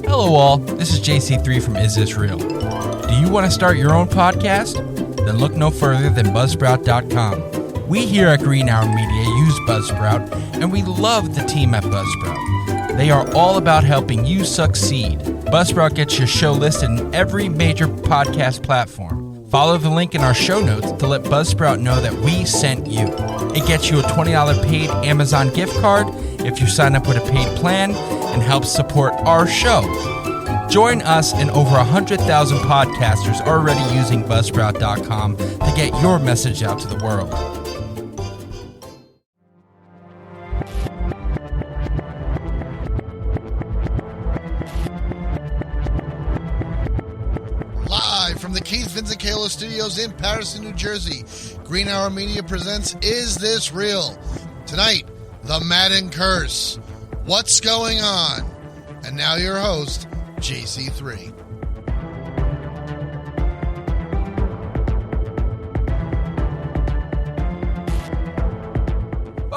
Hello all, this is JC3 from Is This Real? Do you want to start your own podcast? Then look no further than Buzzsprout.com. We here at Green Hour Media use Buzzsprout, and we love the team at Buzzsprout. They are all about helping you succeed. Buzzsprout gets your show listed in every major podcast platform. Follow the link in our show notes to let Buzzsprout know that we sent you. It gets you a $20 paid Amazon gift card if you sign up with a paid plan and helps support our show. Join us and over 100,000 podcasters already using Buzzsprout.com to get your message out to the world. Live from the Keith Vinzicalo Studios in Patterson, New Jersey, Green Hour Media presents Is This Real? Tonight, the Madden Curse. What's going on? And now your host, JC3.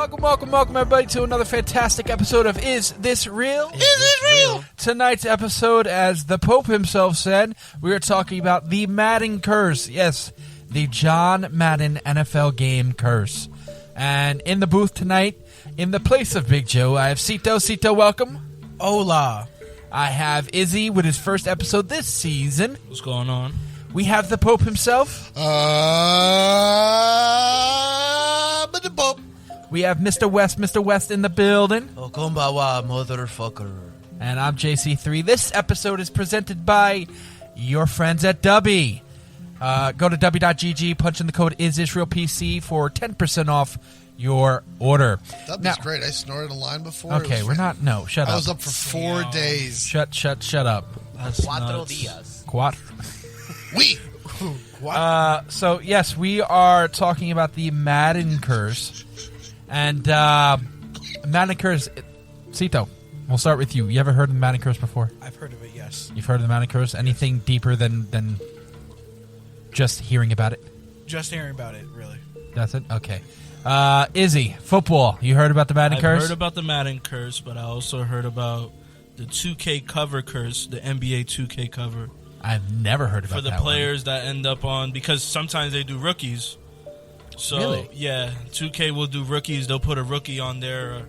Welcome everybody to another fantastic episode of Is This Real? Is This Real? Tonight's episode, as the Pope himself said, we are talking about the Madden Curse. Yes, the John Madden NFL game curse. And in the booth tonight, in the place of Big Joe, I have Cito. Cito, welcome. Hola. I have Izzy with his first episode this season. What's going on? We have the Pope himself. But the Pope. We have Mr. West in the building. Oh, konbawa, motherfucker. And I'm JC3. This episode is presented by your friends at Dubby. Go to Dubby.gg, punch in the code IsIsRealPC for 10% off your order. That's great. I snorted a line before. Okay, we're not. No, shut up. I was up for 4 days. Shut up. That's Cuatro nuts. días. We. So, yes, we are talking about the Madden Curse. And Madden Curse, Cito, we'll start with you. You ever heard of the Madden Curse before? I've heard of it, yes. You've heard of the Madden Curse? Anything deeper than just hearing about it? Just hearing about it, really. That's it? Okay. Izzy, football. You heard about the Madden Curse? I've heard about the Madden Curse, but I also heard about the 2K cover curse, the NBA 2K cover. I've never heard about that for the players that end up on, because sometimes they do rookies. So, really? Yeah, 2K will do rookies. They'll put a rookie on their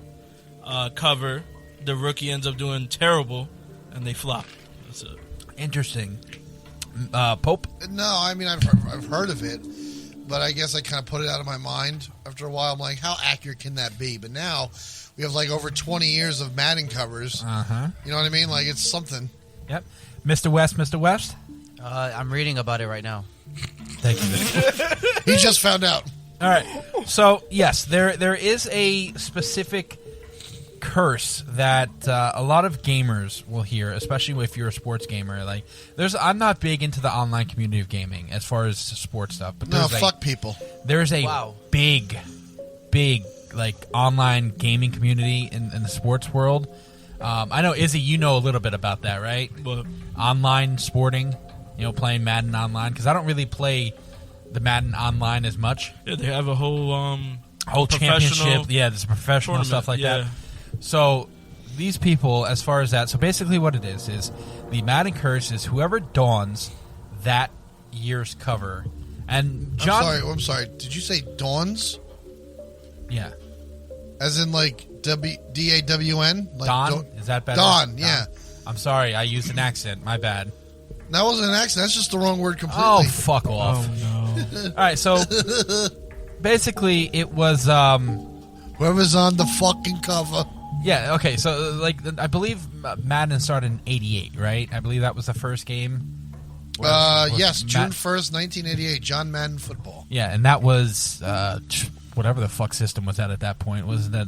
cover. The rookie ends up doing terrible, and they flop. That's it. Interesting. Pope? No, I mean, I've heard of it, but I guess I kind of put it out of my mind after a while. I'm like, how accurate can that be? But now we have like over 20 years of Madden covers. Uh-huh. You know what I mean? Like, it's something. Yep. Mr. West? I'm reading about it right now. Thank you. He just found out. All right. So, yes, there is a specific curse that a lot of gamers will hear, especially if you're a sports gamer. Like, I'm not big into the online community of gaming as far as sports stuff. But No, fuck people. There's a big, like, online gaming community in the sports world. I know, Izzy, you know a little bit about that, right? But Online sporting, playing Madden online, because I don't really play the Madden online as much. yeah, they have a whole Championship. Yeah, there's professional stuff like that. So these people, as far as that, so basically what it is the Madden Curse is whoever dawns that year's cover. And John, I'm sorry. Did you say dawns? Yeah. As in like D-A-W-N? Like Dawn? Is that better? Dawn, yeah. I'm sorry, I used an accent. My bad. That wasn't an accident. That's just the wrong word completely. Oh, fuck off. Oh, no. All right, so basically it was... Whoever's on the fucking cover. Yeah, okay, so like I believe Madden started in 88, right? I believe that was the first game. Yes, June 1st, 1988, John Madden Football. Yeah, and that was whatever the fuck system was at that point. Wasn't that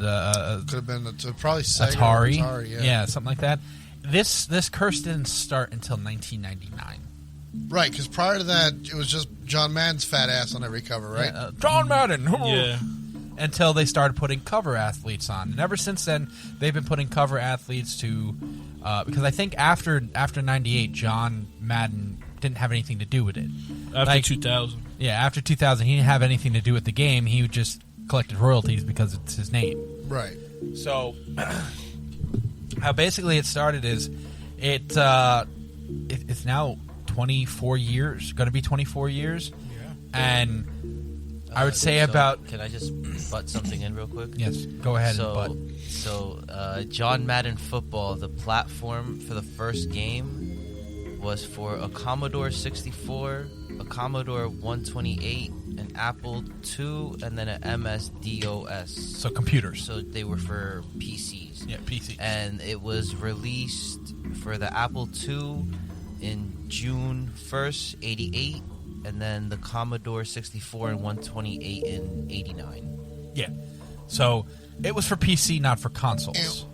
Could have been probably Sega Atari? Or Atari, yeah, something like that. This curse didn't start until 1999. Right, because prior to that, it was just John Madden's fat ass on every cover, right? Yeah, John Madden. Yeah. Until they started putting cover athletes on, and ever since then, they've been putting cover athletes to because I think after '98, John Madden didn't have anything to do with it. After 2000. Yeah, after 2000, he didn't have anything to do with the game. He just collected royalties because it's his name. Right. So, how basically it started is It's now 24 years. Going to be 24 years. Yeah. And I would say So, about... Can I just butt something in real quick? Yes, go ahead and butt. So, John Madden Football, the platform for the first game was for a Commodore 64, a Commodore 128, an Apple II, and then an MS-DOS. So computers. So they were for PCs. Yeah, PC. And it was released for the Apple II in June 1st, 88, and then the Commodore 64 and 128 in 89. Yeah. So it was for PC, not for consoles.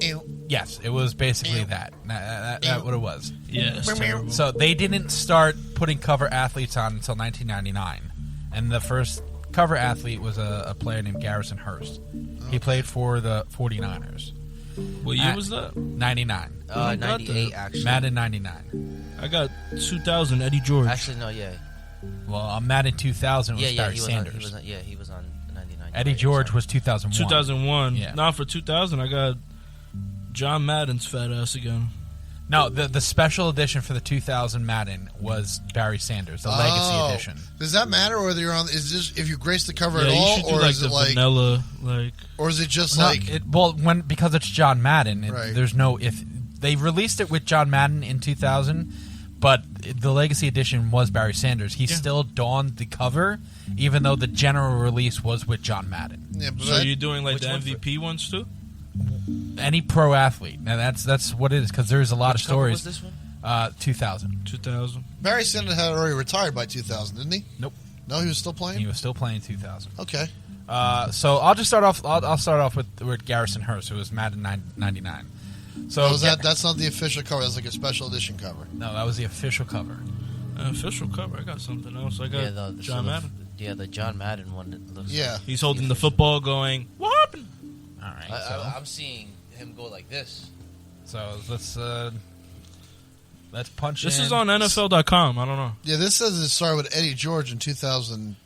Ew. Yes, it was basically that. That's what it was. Yeah, it's terrible. So they didn't start putting cover athletes on until 1999. And the first cover athlete was a player named Garrison Hurst. He played for the 49ers. What year was that? 99. I got 98, that. actually. Madden 99. I got 2000 Eddie George. Actually, no, yeah. Well, Madden 2000 was Barry he was Sanders. he was on 99. Eddie George was 2001. 2001. Yeah. Now for 2000, I got John Madden's fat ass again. No, the special edition for the 2000 Madden was Barry Sanders, the Legacy edition. Does that matter whether you're on? Is this if you grace the cover Yeah, at you all, should do or like is the it like, vanilla, like or is it just No, like? because it's John Madden, Right. there's no if they released it with John Madden in 2000, but the Legacy edition was Barry Sanders. He still donned the cover, even though the general release was with John Madden. Yeah, but so you're doing like which the one MVP ones too? Any pro athlete. Now that's what it is because there's a lot of Cover stories. was this one? 2000. 2000. Barry Sanders had already retired by 2000, didn't he? Nope. No, he was still playing. He was still playing 2000. Okay. So I'll just start off. I'll start off with Garrison Hurst, who was Madden 99. So So that's not the official cover. That's like a special edition cover. No, that was the official cover. Official cover. I got something else. I got John Madden. The John Madden one. That looks Yeah. He's holding the football, going, "What happened?" All right. I'm seeing him go like this. So let's punch. This in. is on NFL.com. I don't know. Yeah, this says it started with Eddie George in 2000.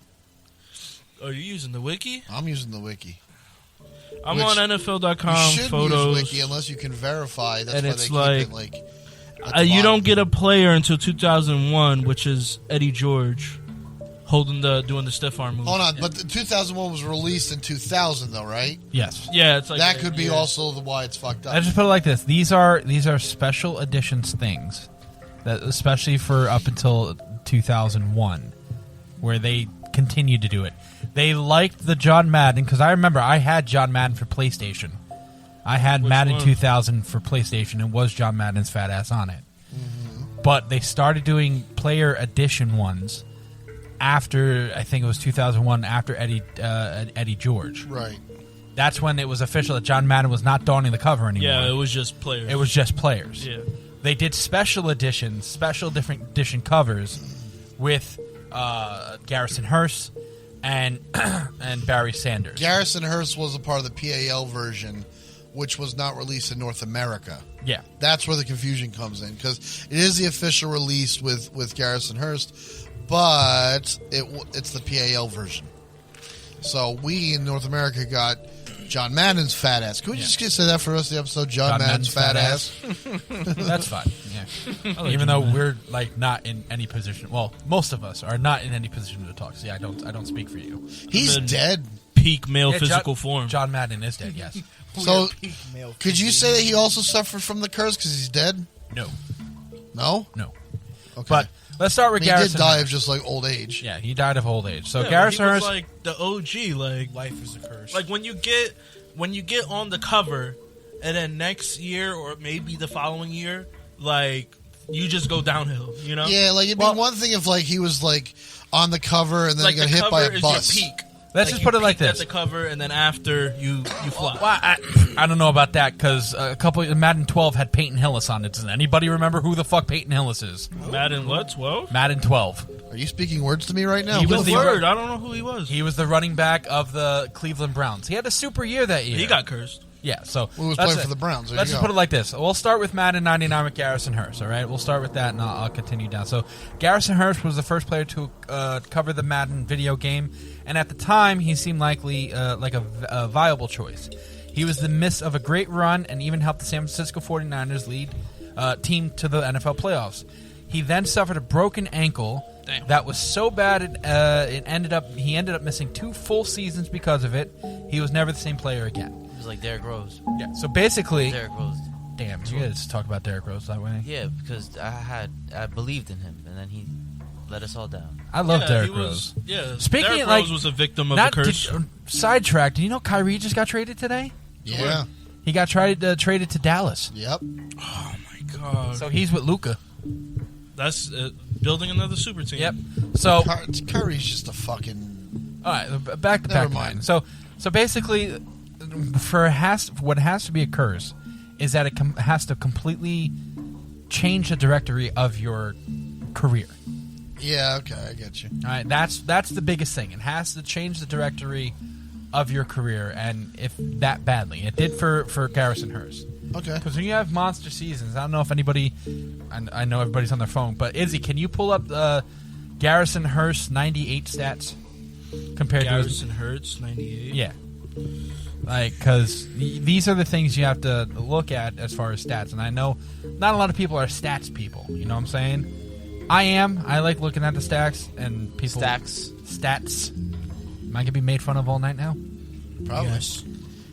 Are you using the wiki? I'm using the wiki. I'm Which on You NFL.com. should Photos. use wiki unless you can verify. That's And why it's they keep it like. at the You bottom. don't get a player until 2001, which is Eddie George doing the stiff arm move. Hold on, but the 2001 was released in 2000, though, right? Yes. Yeah, it's like That could be yeah. also why it's fucked up. I just put it like this: these are special editions things that, especially for up until 2001, where they continued to do it. They liked the John Madden because I remember I had John Madden for PlayStation. I had Which Madden one? 2000 for PlayStation. It was John Madden's fat ass on it. But they started doing player edition ones after, I think it was 2001, after Eddie George. Right. That's when it was official that John Madden was not donning the cover anymore. Yeah, it was just players. It was just players. Yeah. They did special editions, special different edition covers with Garrison Hurst and and Barry Sanders. Garrison Hurst was a part of the PAL version, which was not released in North America. Yeah. That's where the confusion comes in, because it is the official release with Garrison Hurst, but it's the PAL version. So we in North America got John Madden's fat ass. Can we just say that for the rest of the episode? John Madden's fat ass. That's fine. Yeah. Even though we're like not in any position. Well, most of us are not in any position to talk. See, I don't speak for you. He's Then- dead. Peak male Yeah, physical form. John Madden is dead. Yes. So, Peak male could you say that he also suffered from the curse because he's dead? No. No? No. Okay. But let's start with he did Garrison. die Hurst. of just like old age. Yeah, he died of old age. So Yeah, but Garrison he was Hurst. like the OG, like Life is a curse. like when you get on the cover, and then next year or maybe the following year, like you just go downhill. You know? Yeah, like it'd be one thing if like he was like on the cover and then Like he got the hit cover by a is bus. your peak. Let's just put it like peaked at this. the cover, and then after you flop. Well, I don't know about that because a couple Madden 12 had Peyton Hillis on it. Does anybody remember who the fuck Peyton Hillis is? Madden what? 12? Madden 12. Are you speaking words to me right now? He Who was the the fuck- Word. I don't know who he was. He was the running back of the Cleveland Browns. He had a super year that year. He got cursed. Yeah, so Who was that's playing it. for the Browns? There Let's you just go. put it like this. We'll start with Madden 99 with Garrison Hurst, all right? We'll start with that, and I'll continue down. So Garrison Hurst was the first player to cover the Madden video game, and at the time, he seemed like a viable choice. He was the midst of a great run and even helped the San Francisco 49ers lead team to the NFL playoffs. He then suffered a broken ankle that was so bad he ended up missing 2 full seasons because of it. He was never the same player again. It was like Derrick Rose. Yeah. So basically, Derrick Rose. damn, you guys talk about Derrick Rose that way. Yeah, because I believed in him, and then he let us all down. I love Derrick he Rose. was, yeah, Speaking Derrick of, like, Rose was a victim of the curse. Sidetracked. Do you know Kyrie just got traded today? Yeah. He got traded to Dallas. Yep. Oh my god! So he's with Luka. That's building another super team. Yep. So Kyrie's just a fucking. all right, back Never to mind. So basically, what has to be a curse is that it has to completely change the directory of your career. Yeah. Okay, I get you. All right, that's the biggest thing. It has to change the directory of your career, and if that badly, it did for Garrison Hurst. Okay. Because when you have monster seasons, I don't know if anybody, I know everybody's on their phone, but Izzy, can you pull up Garrison Hurst 98 stats compared Garrison to Hurts 98. Yeah, like because these are the things you have to look at as far as stats, and I know not a lot of people are stats people. You know what I'm saying? I am. I like looking at the stats and people stats. Am I gonna be made fun of all night now? Probably. Yes.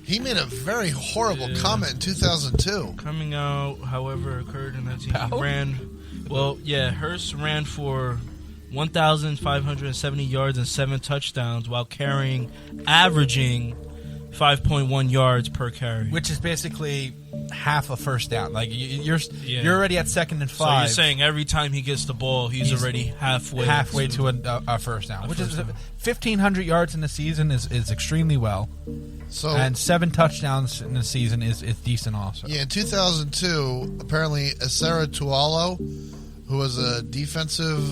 He made a very horrible comment in 2002. Coming out, however, occurred in that team. Pout? Hurst ran for 1,570 yards and 7 touchdowns while averaging 5.1 yards per carry. Which is basically half a first down. Like you're already at second and 5. So you're saying every time he gets the ball, he's already halfway to a first down, which is 1,500 yards in the season is extremely well. So And 7 touchdowns in the season is decent also. yeah, in 2002, apparently Asera Tualo, who was a defensive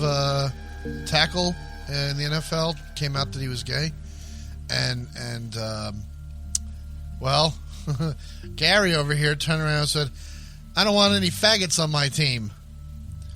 tackle in the NFL, came out that he was gay, and Gary over here turned around and said, "I don't want any faggots on my team."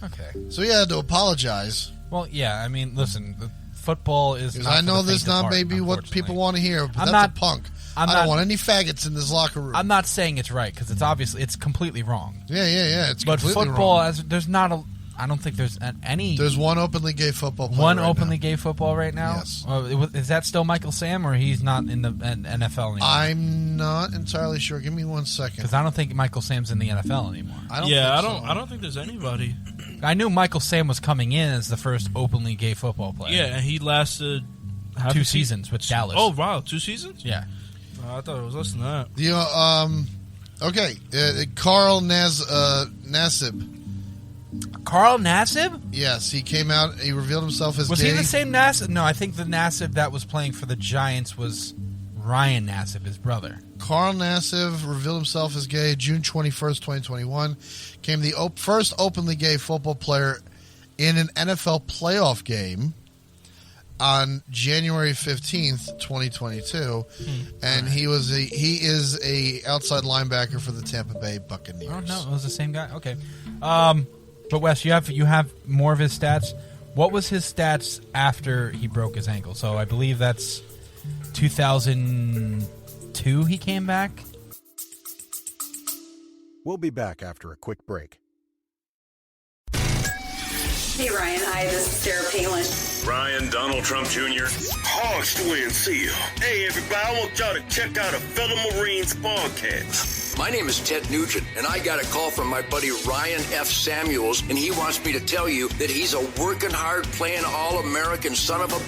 Okay. So he had to apologize. Well, yeah. I mean, listen, the football is. Because Not I know for the this faint of not heart, maybe what unfortunately. people want to hear, but I'm that's not- a punk. I'm I not- don't want any faggots in this locker room. I'm not saying it's right because it's completely wrong. Yeah. It's But completely football, wrong. there's not a. I don't think there's any. There's one openly gay football player one right openly now. gay football right now. Yes. Is that still Michael Sam, or he's not in the NFL anymore? I'm not entirely sure. Give me 1 second. Because I don't think Michael Sam's in the NFL anymore. I don't I don't think there's anybody. I knew Michael Sam was coming in as the first openly gay football player. Yeah, and he lasted half 2 a seasons with Dallas. Oh wow, 2 seasons? Yeah. I thought it was less than that. Okay. Carl Nassib. Carl Nassib? Yes, he came out. He revealed himself as Was gay. he the same Nassib? No, I think the Nassib that was playing for the Giants was Ryan Nassib, his brother. Carl Nassib revealed himself as gay June 21st, 2021. Became the first openly gay football player in an NFL playoff game on January 15th, 2022. And he is a outside linebacker for the Tampa Bay Buccaneers. Oh no, it was the same guy. Okay. But Wes, you have more of his stats. What was his stats after he broke his ankle? So I believe that's 2002 he came back. We'll be back after a quick break. Hey, Ryan. Hi, this is Sarah Palin. Ryan, Donald Trump Jr. Hogs to win, see you. Hey, everybody, I want y'all to check out a fellow Marines podcast. My name is Ted Nugent, and I got a call from my buddy Ryan F. Samuels, and he wants me to tell you that he's a working hard, playing all-American son of a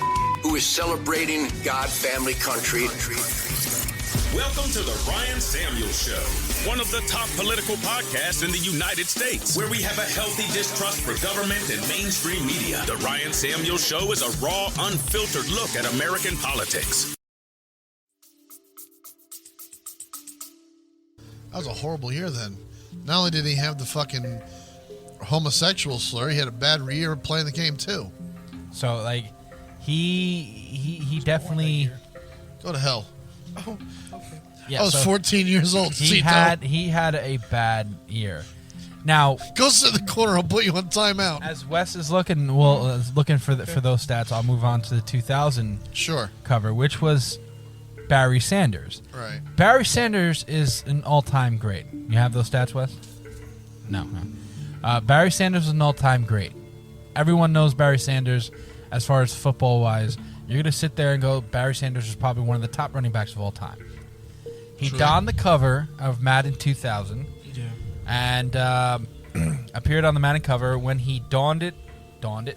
who is celebrating God, family, country. Welcome to the Ryan Samuels Show, one of the top political podcasts in the United States, where we have a healthy distrust for government and mainstream media. The Ryan Samuels Show is a raw, unfiltered look at American politics. That was a horrible year then. Not only did he have the fucking homosexual slur, he had a bad year playing the game too. So like he definitely Go to hell. yeah, I was so 14 years old. he had a bad year. Now, Go sit in the corner. I'll put you on timeout. as Wes is looking for those stats, I'll move on to the 2000 Sure. cover, which was Barry Sanders. Right. Barry Sanders is an all-time great. You have those stats, Wes? No. Barry Sanders is an all-time great. Everyone knows Barry Sanders as far as football-wise. You're going to sit there and go, Barry Sanders is probably one of the top running backs of all time. He donned the cover of Madden 2000 and appeared on the Madden cover when he donned it.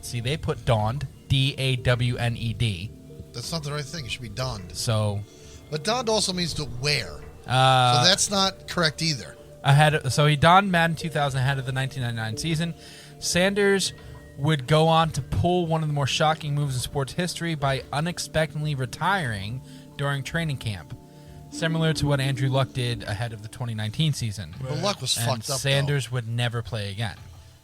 See, they put donned, D-A-W-N-E-D. That's not the right thing. It should be donned. But donned also means to wear. So that's not correct either. So he donned Madden 2000 ahead of the 1999 season. Sanders would go on to pull one of the more shocking moves in sports history by unexpectedly retiring during training camp, similar to what Andrew Luck did ahead of the 2019 season. But Luck was fucked up, Sanders would never play again.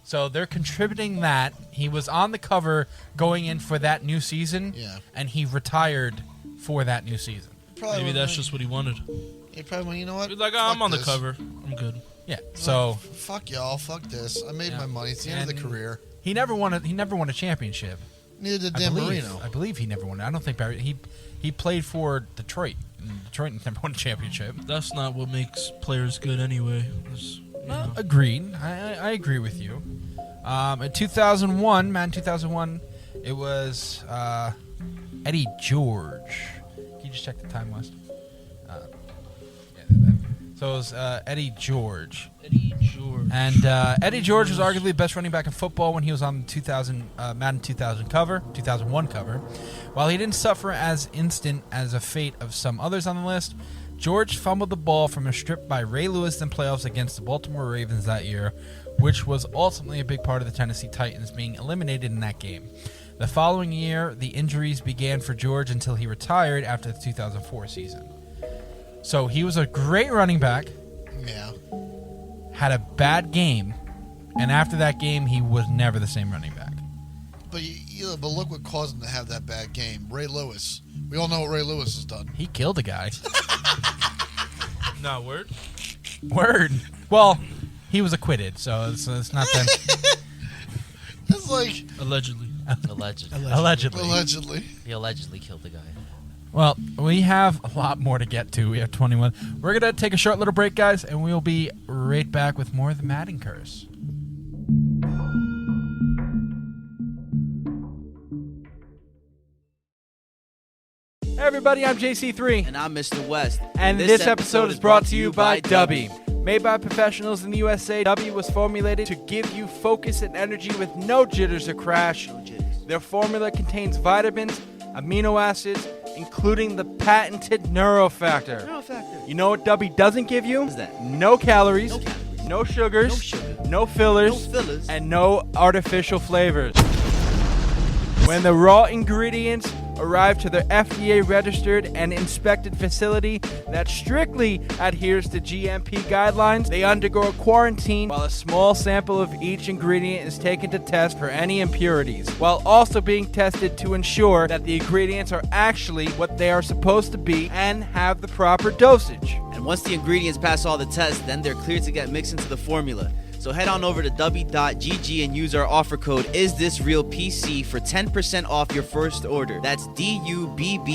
So they're contributing that. He was on the cover going in for that new season, and he retired for that new season. Maybe that's just what he wanted. He probably went, you know what? He's like, I'm on the cover. I'm good. Yeah. So fuck y'all. Fuck this. I made my money. It's the end of the career. He never won a championship. Neither did Dan Marino. I believe he never won. I don't think Barry. He played for Detroit. Detroit never won a championship. That's not what makes players good anyway. Agreed. I agree with you. In 2001, Madden 2001, it was Eddie George. Can you just check the time, West? So it was Eddie George. And Eddie George was arguably the best running back in football when he was on the Madden 2001 cover. While he didn't suffer as instant as a fate of some others on the list, George fumbled the ball from a strip by Ray Lewis in playoffs against the Baltimore Ravens that year, which was ultimately a big part of the Tennessee Titans being eliminated in that game. The following year, the injuries began for George until he retired after the 2004 season. So he was a great running back. Yeah. Had a bad game, and after that game, he was never the same running back. But but look what caused him to have that bad game. Ray Lewis. We all know what Ray Lewis has done. He killed a guy. Nah, word. Well, he was acquitted, so it's not that. It's like allegedly. Allegedly. He allegedly killed the guy. Well, we have a lot more to get to. We have 21. We're going to take a short little break, guys, and we'll be right back with more of the Madden Curse. Hey everybody, I'm JC3. And I'm Mr. West. And this episode is brought to you by Dubby. Made by professionals in the USA, Dubby was formulated to give you focus and energy with no jitters or crash. Their formula contains vitamins, amino acids, including the patented Neurofactor. You know what Dubby doesn't give you? What is that? No calories, no sugars, no fillers, and no artificial flavors. When the raw ingredients arrive to their FDA-registered and inspected facility that strictly adheres to GMP guidelines, they undergo a quarantine while a small sample of each ingredient is taken to test for any impurities, while also being tested to ensure that the ingredients are actually what they are supposed to be and have the proper dosage. And once the ingredients pass all the tests, then they're cleared to get mixed into the formula. So head on over to dubby.gg and use our offer code IsThisRealPC for 10% off your first order. That's DUBBY.GG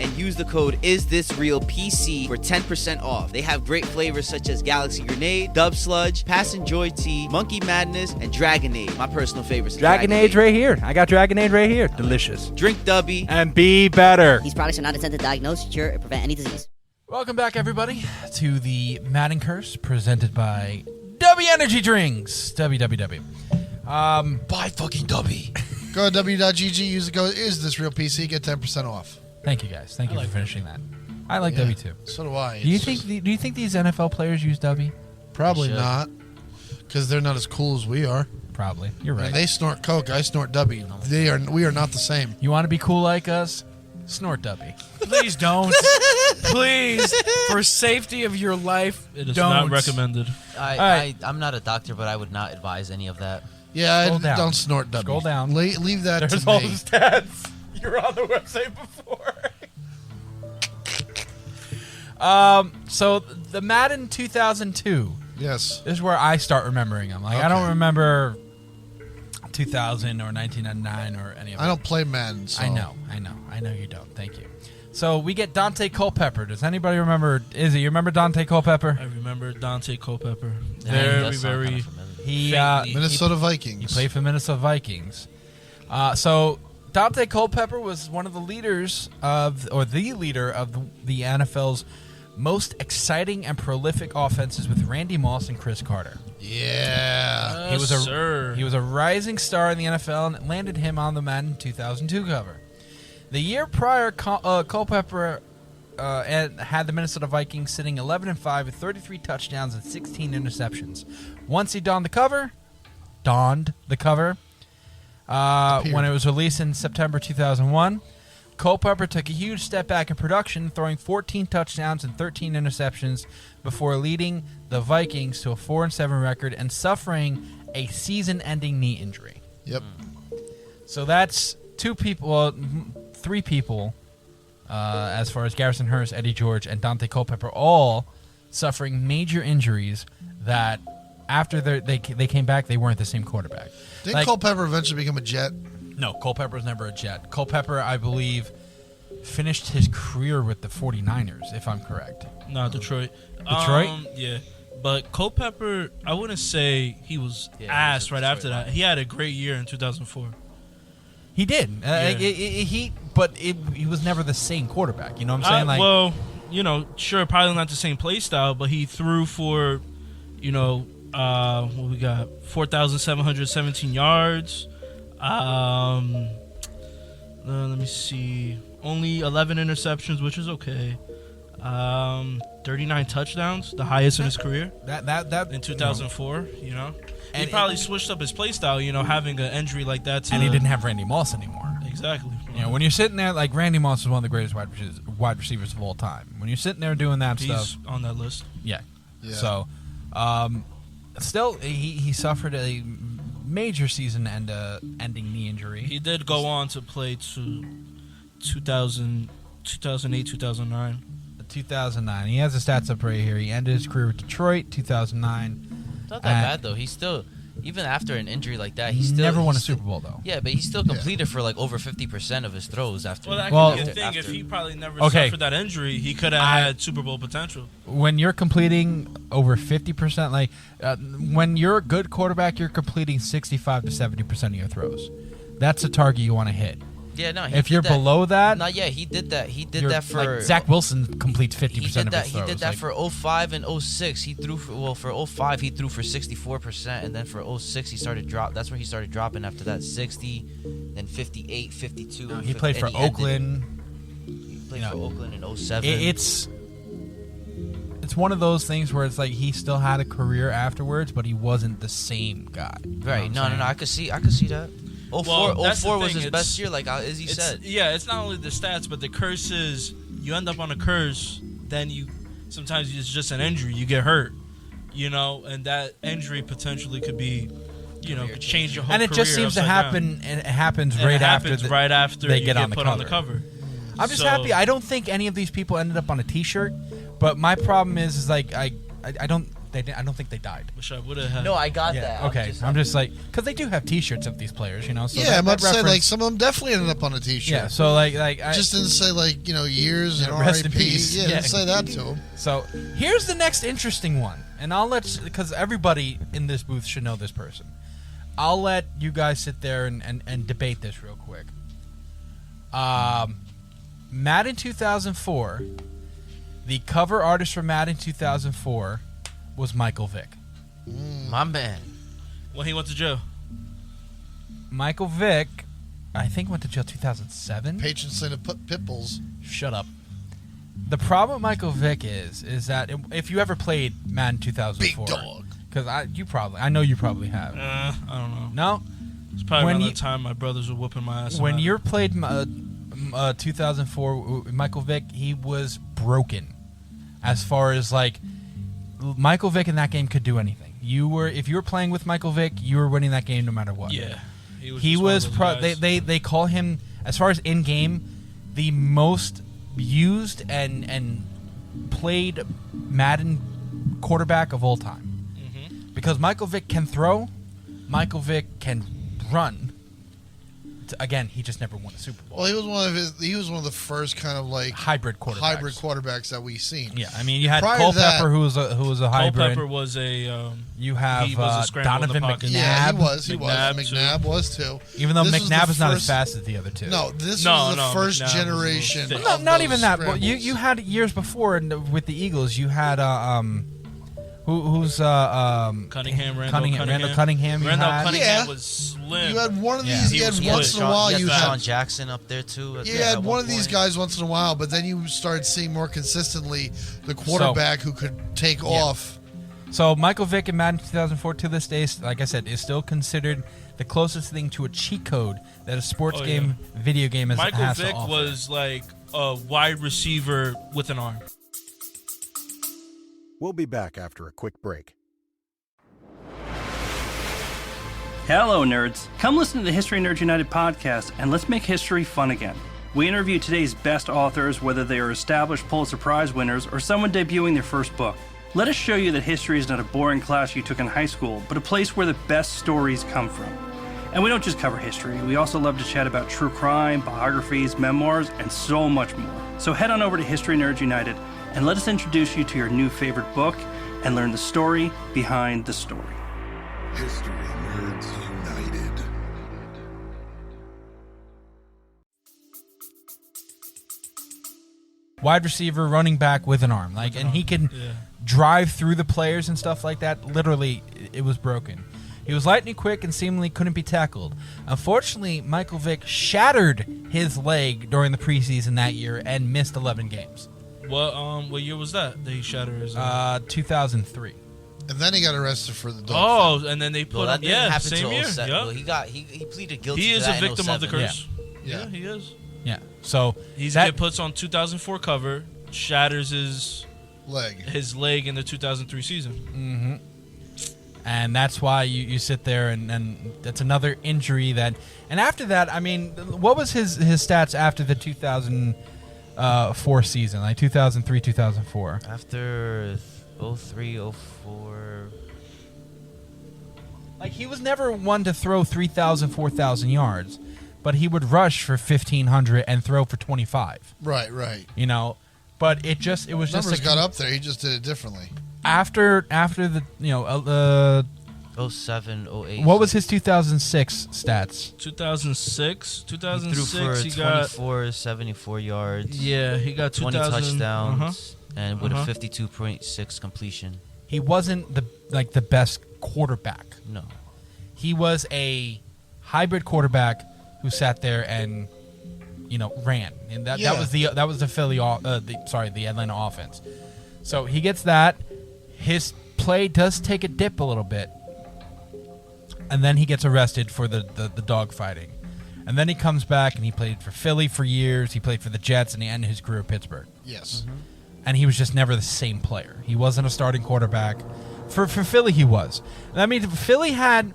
and use the code IsThisRealPC for 10% off. They have great flavors such as Galaxy Grenade, Dub Sludge, Passion Joy Tea, Monkey Madness, and Dragonade. My personal favorites. Dragonade right here. I got Dragonade right here. Delicious. Drink Dubby and be better. These products are not intended to diagnose, cure, or prevent any disease. Welcome back, everybody, to the Madden Curse presented by Dubby Energy Drinks. WWW. Buy fucking Dubby. Go to w.gg, use the code IsThisRealPC, get 10% off. Thank you, guys. Thank you for finishing that. I like Dubby too. So do I. Do you think these NFL players use Dubby? Probably not, because they're not as cool as we are. Probably. You're right. They snort coke. I snort Dubby. We are not the same. You want to be cool like us? Snort Dubby. Please don't. Please, for safety of your life, it is don't. not recommended. I'm not a doctor, but I would not advise any of that. Yeah, don't snort Dubby. Scroll down. Leave that There's to all me. the stats. You're on the website before. So the Madden 2002. Yes. This is where I start remembering them. Like I don't remember 2000 or 1999 or any of that. I don't play Madden. So. I know you don't. Thank you. So we get Dante Culpepper. Does anybody remember? Izzy, you remember Dante Culpepper? I remember Dante Culpepper. Yeah, Very. He Minnesota Vikings. He played for Minnesota Vikings. So Dante Culpepper was one of the leaders the leader of the NFL's most exciting and prolific offenses with Randy Moss and Chris Carter. Yeah. He was a rising star in the NFL, and it landed him on the Madden 2002 cover. The year prior, Culpepper had the Minnesota Vikings sitting 11-5 with 33 touchdowns and 16 interceptions. Once he donned the cover, when it was released in September 2001, Culpepper took a huge step back in production, throwing 14 touchdowns and 13 interceptions before leading the Vikings to a 4-7 record and suffering a season-ending knee injury. Yep. So that's three people, as far as Garrison Hurst, Eddie George, and Dante Culpepper, all suffering major injuries that after they came back, they weren't the same quarterback. Didn't Culpepper eventually become a Jet? No, Culpepper was never a Jet. Culpepper, I believe, finished his career with the 49ers, if I'm correct. No, Detroit. Detroit? Yeah. But Culpepper, I wouldn't say he was ass right after that. He had a great year in 2004. He did. But he was never the same quarterback. You know what I'm saying? Well, sure, probably not the same play style, but he threw for, what we got, 4,717 yards. Let me see. Only 11 interceptions, which is okay. 39 touchdowns, the highest in his career. That in 2004, And he probably switched up his play style, having an injury like that. And he didn't have Randy Moss anymore. Exactly. When you're sitting there, like Randy Moss is one of the greatest wide receivers of all time. When you're sitting there doing that He's stuff, on that list. Yeah. So, still, he suffered a major season-ending knee injury. He did go on to play to 2008, 2009. 2009. He has the stats up right here. He ended his career with Detroit, 2009. Not that bad, though. He's still, even after an injury like that, he never won a Super Bowl, though. Yeah, but he still completed for like over 50% of his throws after. Well, that could be a thing. If he probably never suffered that injury, he could have had Super Bowl potential. When you're completing over 50%, when you're a good quarterback, you're completing 65 to 70% of your throws. That's a target you want to hit. Yeah, no. If you're below that, he did that. He did that for like Zach Wilson completes 50% of his throws. He did that for 05 and 06. He threw for 05 he threw for 64%, and then for 06 he started drop. That's where he started dropping after that 60, then 58, 52. No, he played for Oakland. He played for Oakland in 07. It's one of those things where it's like he still had a career afterwards, but he wasn't the same guy. Right? No. I could see that. 04 was his best year, like Izzy said. Yeah, it's not only the stats, but the curse is you end up on a curse, then sometimes it's just an injury, you get hurt, and that injury potentially could be, could change your whole career. And it just seems to happen, and it happens right after they get on the cover. I'm just happy. I don't think any of these people ended up on a T-shirt, but my problem is like I don't think they died. Wish I would have had. No, I got that. Okay, I'm just like, because they do have T-shirts of these players, So yeah, I'm about to say like some of them definitely ended up on a T-shirt. Yeah, so like just didn't say years and rest RIP. in peace. Yeah, didn't say that to them. So here's the next interesting one, and I'll because everybody in this booth should know this person. I'll let you guys sit there and debate this real quick. Madden 2004, the cover artist for Madden 2004 was Michael Vick. My man. When he went to jail. Michael Vick, I think, went to jail 2007. Patron saint of Pitbulls. Shut up. The problem with Michael Vick is that if you ever played Madden 2004, big dog. Because I know you probably have. I don't know. No. It's probably around the time my brothers were whooping my ass. When you played 2004 Michael Vick, he was broken. As far as Michael Vick in that game could do anything. If you were playing with Michael Vick, you were winning that game no matter what. Yeah, he was. They call him, as far as in game, the most used and played Madden quarterback of all time. Because Michael Vick can throw, Michael Vick can run, again, he just never won a Super Bowl. Well, he was one of the first kind of like hybrid quarterbacks that we've seen. Yeah, I mean, you had Prior to Culpepper, who was a hybrid. Culpepper was a. You have he was a scramble in the Donovan pocket. McNabb. Yeah, he was. McNabb, McNabb was too. Even though This McNabb was is not as fast as the other two. No, this was the first McNabb generation. was of not those even that. But scrambles. you had years before with the Eagles. You had who's Cunningham, Randall Cunningham. You Randall had. Cunningham was slim. You had one of these. He You had was once good. in a while. You You had had Sean Jackson up there too. You had one of these guys once in a while, but then you started seeing more consistently the quarterback who could take off. So Michael Vick in Madden 2004 to this day, like I said, is still considered the closest thing to a cheat code that a sports video game has Michael has Vick to offer. was like a wide receiver with an arm. We'll be back after a quick break. Hello, nerds. Come listen to the History Nerds United podcast, and let's make history fun again. We interview today's best authors, whether they are established Pulitzer Prize winners or someone debuting their first book. Let us show you that history is not a boring class you took in high school, but a place where the best stories come from. And we don't just cover history. We also love to chat about true crime, biographies, memoirs, and so much more. So head on over to History Nerds United and let us introduce you to your new favorite book and learn the story behind the story. History Nerds United. Wide receiver, running back with an arm, and he can drive through the players and stuff like that. Literally, it was broken. He was lightning quick and seemingly couldn't be tackled. Unfortunately, Michael Vick shattered his leg during the preseason that year and missed 11 games. What year was that he shattered his? 2003. And then he got arrested for the dog. And then they put Well, that him. didn't Yeah, happen same till year. 07. Yeah. Well, he pleaded guilty. He to is that a in victim of the 07. curse. Yeah, he is. Yeah. So He get puts on 2004 cover, shatters his leg in the 2003 season. Mm-hmm. And that's why you sit there and that's another injury that. And after that, I mean, what was his stats after the 2004 season, like 2003, 2004? After 03, 04. Like, he was never one to throw 3,000, 4,000 yards, but he would rush for 1,500 and throw for 25. Right. You know, but it was Numbers just got up there. He just did it differently. After the 07, 08. What was his 2006 stats? 2006. He threw for 24, 74 yards. Yeah, he got 20 touchdowns and with a 52.6 completion. He wasn't the best quarterback. No. He was a hybrid quarterback who sat there and ran. And that was the the Atlanta offense. So he gets that. His play does take a dip a little bit. And then he gets arrested for the dog fighting. And then he comes back and he played for Philly for years. He played for the Jets and he ended his career at Pittsburgh. Yes. Mm-hmm. And he was just never the same player. He wasn't a starting quarterback. For Philly, he was. I mean, Philly had,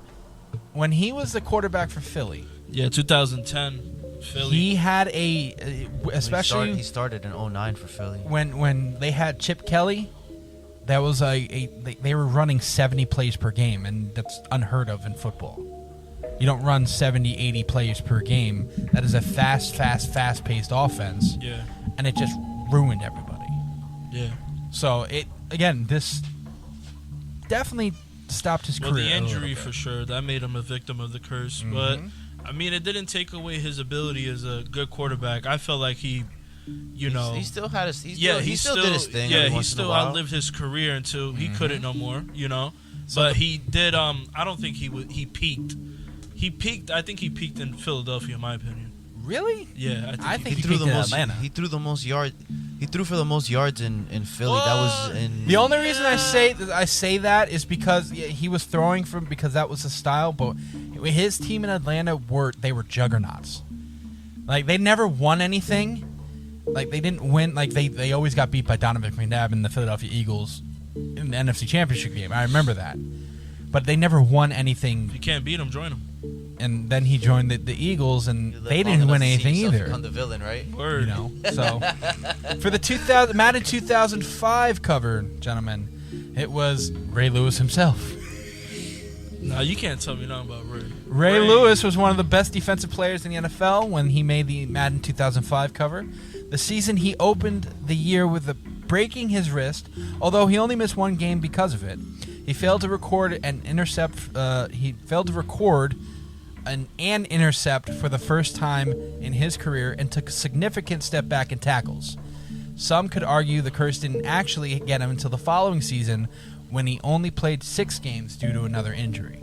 when he was the quarterback for Philly. Yeah, 2010 Philly. He had especially. He started in 09 for Philly. When they had Chip Kelly, that was they were running 70 plays per game, and that's unheard of in football. You don't run 70, 80 plays per game. That is a fast-paced offense. Yeah. And it just ruined everybody. Yeah. So this definitely stopped his career. Well, the injury for sure that made him a victim of the curse, Mm-hmm. but I mean, it didn't take away his ability as a good quarterback. I felt like he still had his. He still did his thing. Yeah, every he once in a still while. outlived his career until he Mm-hmm. couldn't no more. But he did. I don't think he peaked. He peaked. I think he peaked in Philadelphia, in my opinion. Really? Yeah, I think he threw the most. He threw the most yards. He threw for the most yards in Philly. That was in. The only reason I say that is because he was throwing because that was his style. But his team in Atlanta were juggernauts. Like, they never won anything. Like, they didn't win. Like, they always got beat by Donovan McNabb and the Philadelphia Eagles in the NFC Championship game. I remember that. But they never won anything. If you can't beat him, join him. And then he joined the Eagles, and they didn't win anything either. Become the villain, right? Word. So for the Madden 2005 cover, gentlemen, it was Ray Lewis himself. No, you can't tell me nothing about Ray. Ray Lewis was one of the best defensive players in the NFL when he made the Madden 2005 cover. The season he opened the year with breaking his wrist, although he only missed one game because of it. He failed to record an intercept. An intercept for the first time in his career and took a significant step back in tackles. Some could argue the curse didn't actually get him until the following season, when he only played 6 games due to another injury.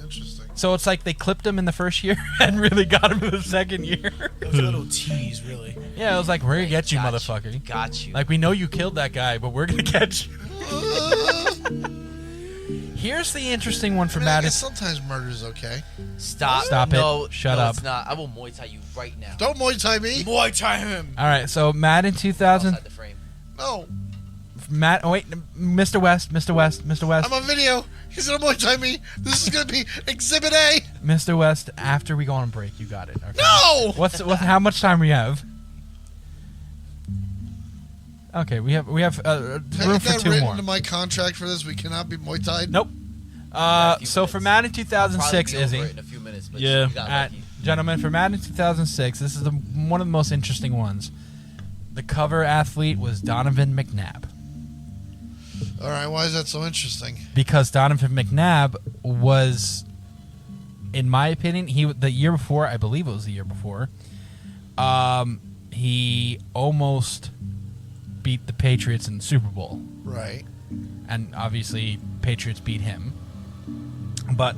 Interesting. So it's like they clipped him in the first year and really got him in the second year. It was a little tease, really. Yeah, it was like, we're going to get you, motherfucker. Got you. Like, we know you killed that guy, but we're going to catch you. Here's the interesting one for I Madden. guess sometimes murder's okay. Stop it. No, Shut no, up. It's not. I will Muay Thai you right now. Don't Muay Thai me. Muay Thai him. All right, so Madden 2000. Outside the frame. No. Mr. West. I'm on video. He's going to Muay Thai me. This is going to be Exhibit A. Mr. West, after we go on break, you got it. Okay. No! How much time we have? Okay, we have room for that 2 written more. into my contract for this? We cannot be Muay Thai. Nope. So for Madden 2006, Izzy. In a few minutes, but Yeah. you got lucky. Gentlemen, for Madden 2006, this is one of the most interesting ones. The cover athlete was Donovan McNabb. All right, why is that so interesting? Because Donovan McNabb was, in my opinion, the year before, I believe it was the year before, he almost beat the Patriots in the Super Bowl. Right. And obviously, Patriots beat him. But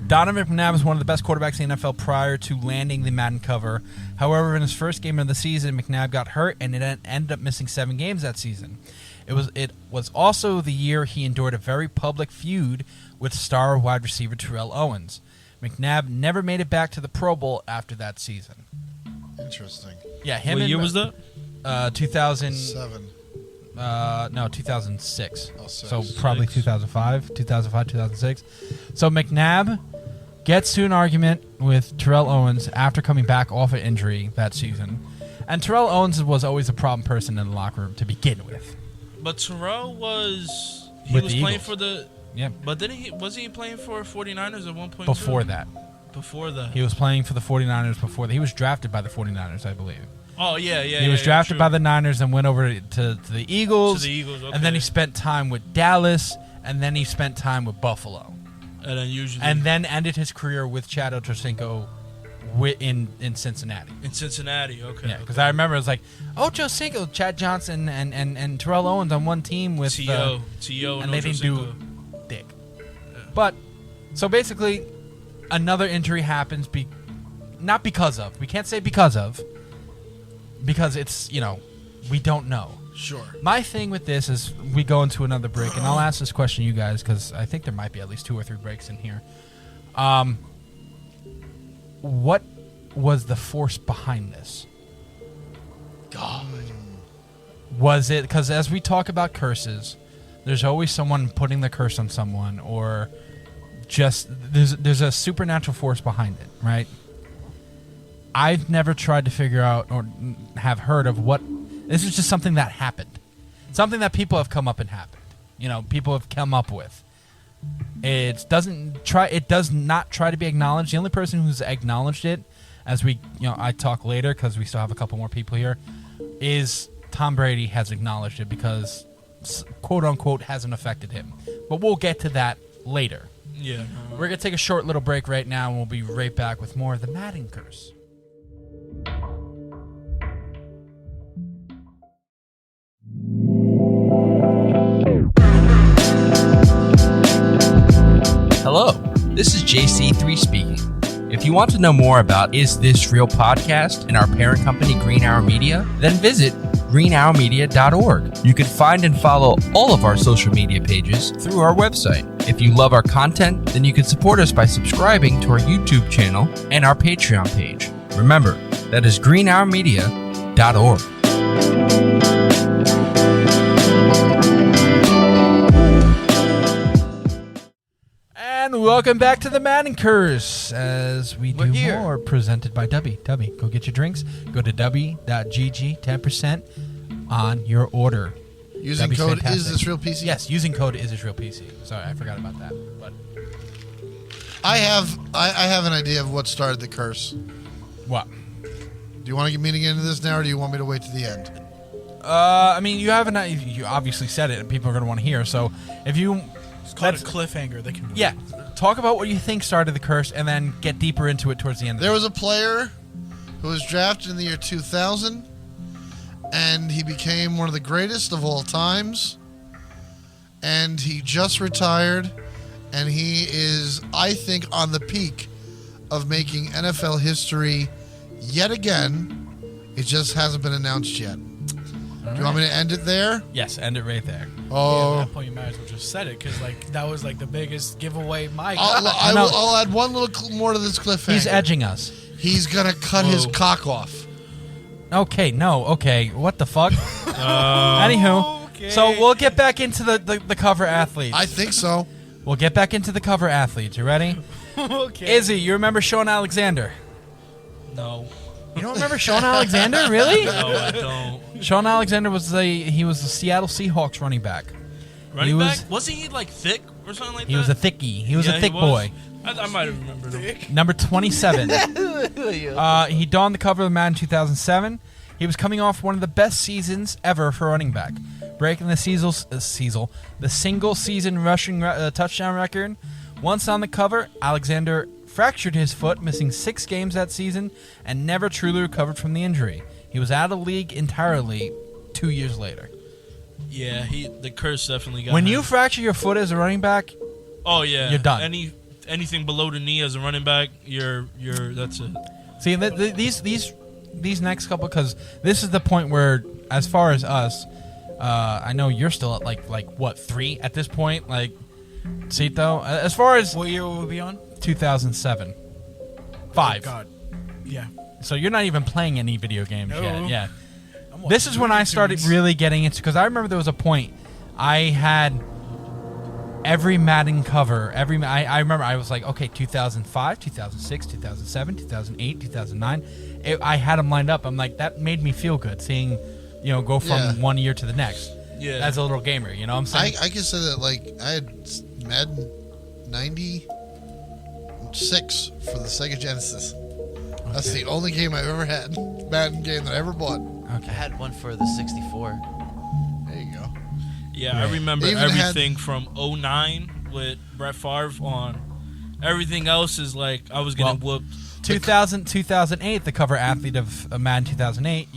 Donovan McNabb was one of the best quarterbacks in the NFL prior to landing the Madden cover. However, in his first game of the season, McNabb got hurt and it ended up missing 7 games that season. It was also the year he endured a very public feud with star wide receiver Terrell Owens. McNabb never made it back to the Pro Bowl after that season. Interesting. Yeah, him. What year was that? 2007. No, 2006. Oh, so probably 2005, 2006. So McNabb gets to an argument with Terrell Owens after coming back off an injury that season. And Terrell Owens was always a problem person in the locker room to begin with. But Terrell was With was the playing Eagles. for the Yeah. But wasn't he playing for 49ers at one point? Before too? that. Before that. He was playing for the 49ers before that. He was drafted by the 49ers, I believe. Oh yeah. He was drafted by the Niners and went over to the Eagles. To the Eagles, okay. And then he spent time with Dallas, and then he spent time with Buffalo. And then ended his career with Chad Ochocinco in Cincinnati. In Cincinnati, okay. Yeah, because I remember it was like Ochocinco, Chad Johnson, and Terrell Owens on one team with T.O. and they didn't do dick. But so basically, another injury happens. Not because of. We can't say because of. Because it's, we don't know. Sure. My thing with this is we go into another break, and I'll ask this question to you guys because I think there might be at least 2 or 3 breaks in here. What was the force behind this? God. Was it because as we talk about curses, there's always someone putting the curse on someone, or just there's a supernatural force behind it, right? I've never tried to figure out or have heard of what. This is just something that happened, something that people have come up and happened. People have come up with. It does not try to be acknowledged. The only person who's acknowledged it, as I talk later because we still have a couple more people here, is Tom Brady has acknowledged it because quote unquote hasn't affected him. But we'll get to that later. Yeah. We're gonna take a short little break right now, and we'll be right back with more of the Madden Curse. Hello, this is JC3 speaking. If you want to know more about Is This Real Podcast and our parent company, Green Hour Media, then visit greenhourmedia.org. You can find and follow all of our social media pages through our website. If you love our content, then you can support us by subscribing to our YouTube channel and our Patreon page. Remember, that is greenhourmedia.org. And welcome back to the Madden Curse, as we do more, presented by Dubby. Dubby, go get your drinks. Go to Dubby.gg, 10% on your order. Using That'd be code fantastic. Is This Real PC? Yes, using code Is This Real PC. Sorry, I forgot about that. But I have an idea of what started the curse. what? Do you want me to get into this now, or do you want me to wait to the end? I mean, you obviously said it, and people are going to want to hear. So if you, It's called a cliffhanger. They can. yeah, talk about what you think started the curse, and then get deeper into it towards the end. There was a player who was drafted in the year 2000, and he became one of the greatest of all times. And he just retired, and he is, I think, on the peak of making NFL history yet again. It just hasn't been announced yet. Do you want me to end it there? Yes, end it right there. Oh, At that point, you might as well just said it because that was the biggest giveaway. My I'll, God. I'll add one little more to this cliffhanger. He's edging us. He's gonna cut his cock off. Okay, what the fuck? Anywho, Okay. so we'll get back into the cover athletes. I think so. We'll get back into the cover athletes. You ready? Okay. Izzy, you remember Sean Alexander? No. You don't remember Sean Alexander, really? No, I don't. Sean Alexander was the Seattle Seahawks running back. Running back? Wasn't he thick or something like that? He was a thickie. He was a thick boy. I might have remembered him. Number 27. He donned the cover of Madden 2007. He was coming off one of the best seasons ever for running back, breaking the single season rushing touchdown record. Once on the cover, Alexander fractured his foot, missing 6 games that season, and never truly recovered from the injury. He was out of the league entirely 2 years later. Yeah, the curse definitely got When him. you fracture your foot as a running back, oh yeah, you're done. Anything below the knee as a running back, that's it. See, these next couple, because this is the point where, as far as us, I know you're still at like what, 3 at this point, like Cito. As far as What year will we be on? 2007, 5. Oh, God. Yeah. So you're not even playing any video games No. yet. Yeah. I'm This is watching when I Looney started Tunes. really getting into, because I remember there was a point I had every Madden cover. I remember I was like, okay, 2005, 2006, 2007, 2008, 2009. I had them lined up. I'm like, that made me feel good seeing, go from one year to the next. Yeah. As a little gamer, you know what I'm saying? I can say that I had Madden 96 for the Sega Genesis. That's the only game I've ever had. Madden game that I ever bought. I had one for the 64. There you go. Yeah, I remember They even everything from 09 with Brett Favre on. Everything else is like I was getting whooped. 2008, the cover athlete of Madden 2008.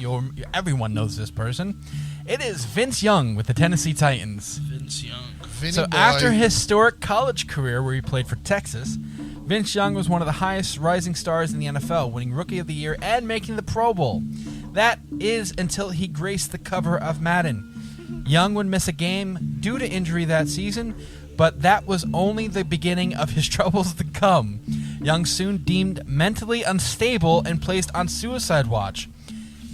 Everyone knows this person. It is Vince Young with the Tennessee Titans. Vince Young. So after his historic college career where he played for Texas, Vince Young was one of the highest rising stars in the NFL, winning Rookie of the Year and making the Pro Bowl. That is until he graced the cover of Madden. Young would miss a game due to injury that season, but that was only the beginning of his troubles to come. Young soon deemed mentally unstable and placed on suicide watch.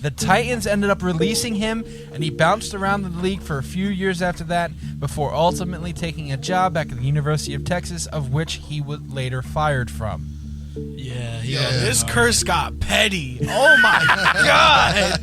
The Titans ended up releasing him, and he bounced around the league for a few years after that, before ultimately taking a job back at the University of Texas, of which he was later fired from. Yeah, This curse got petty. Oh my God.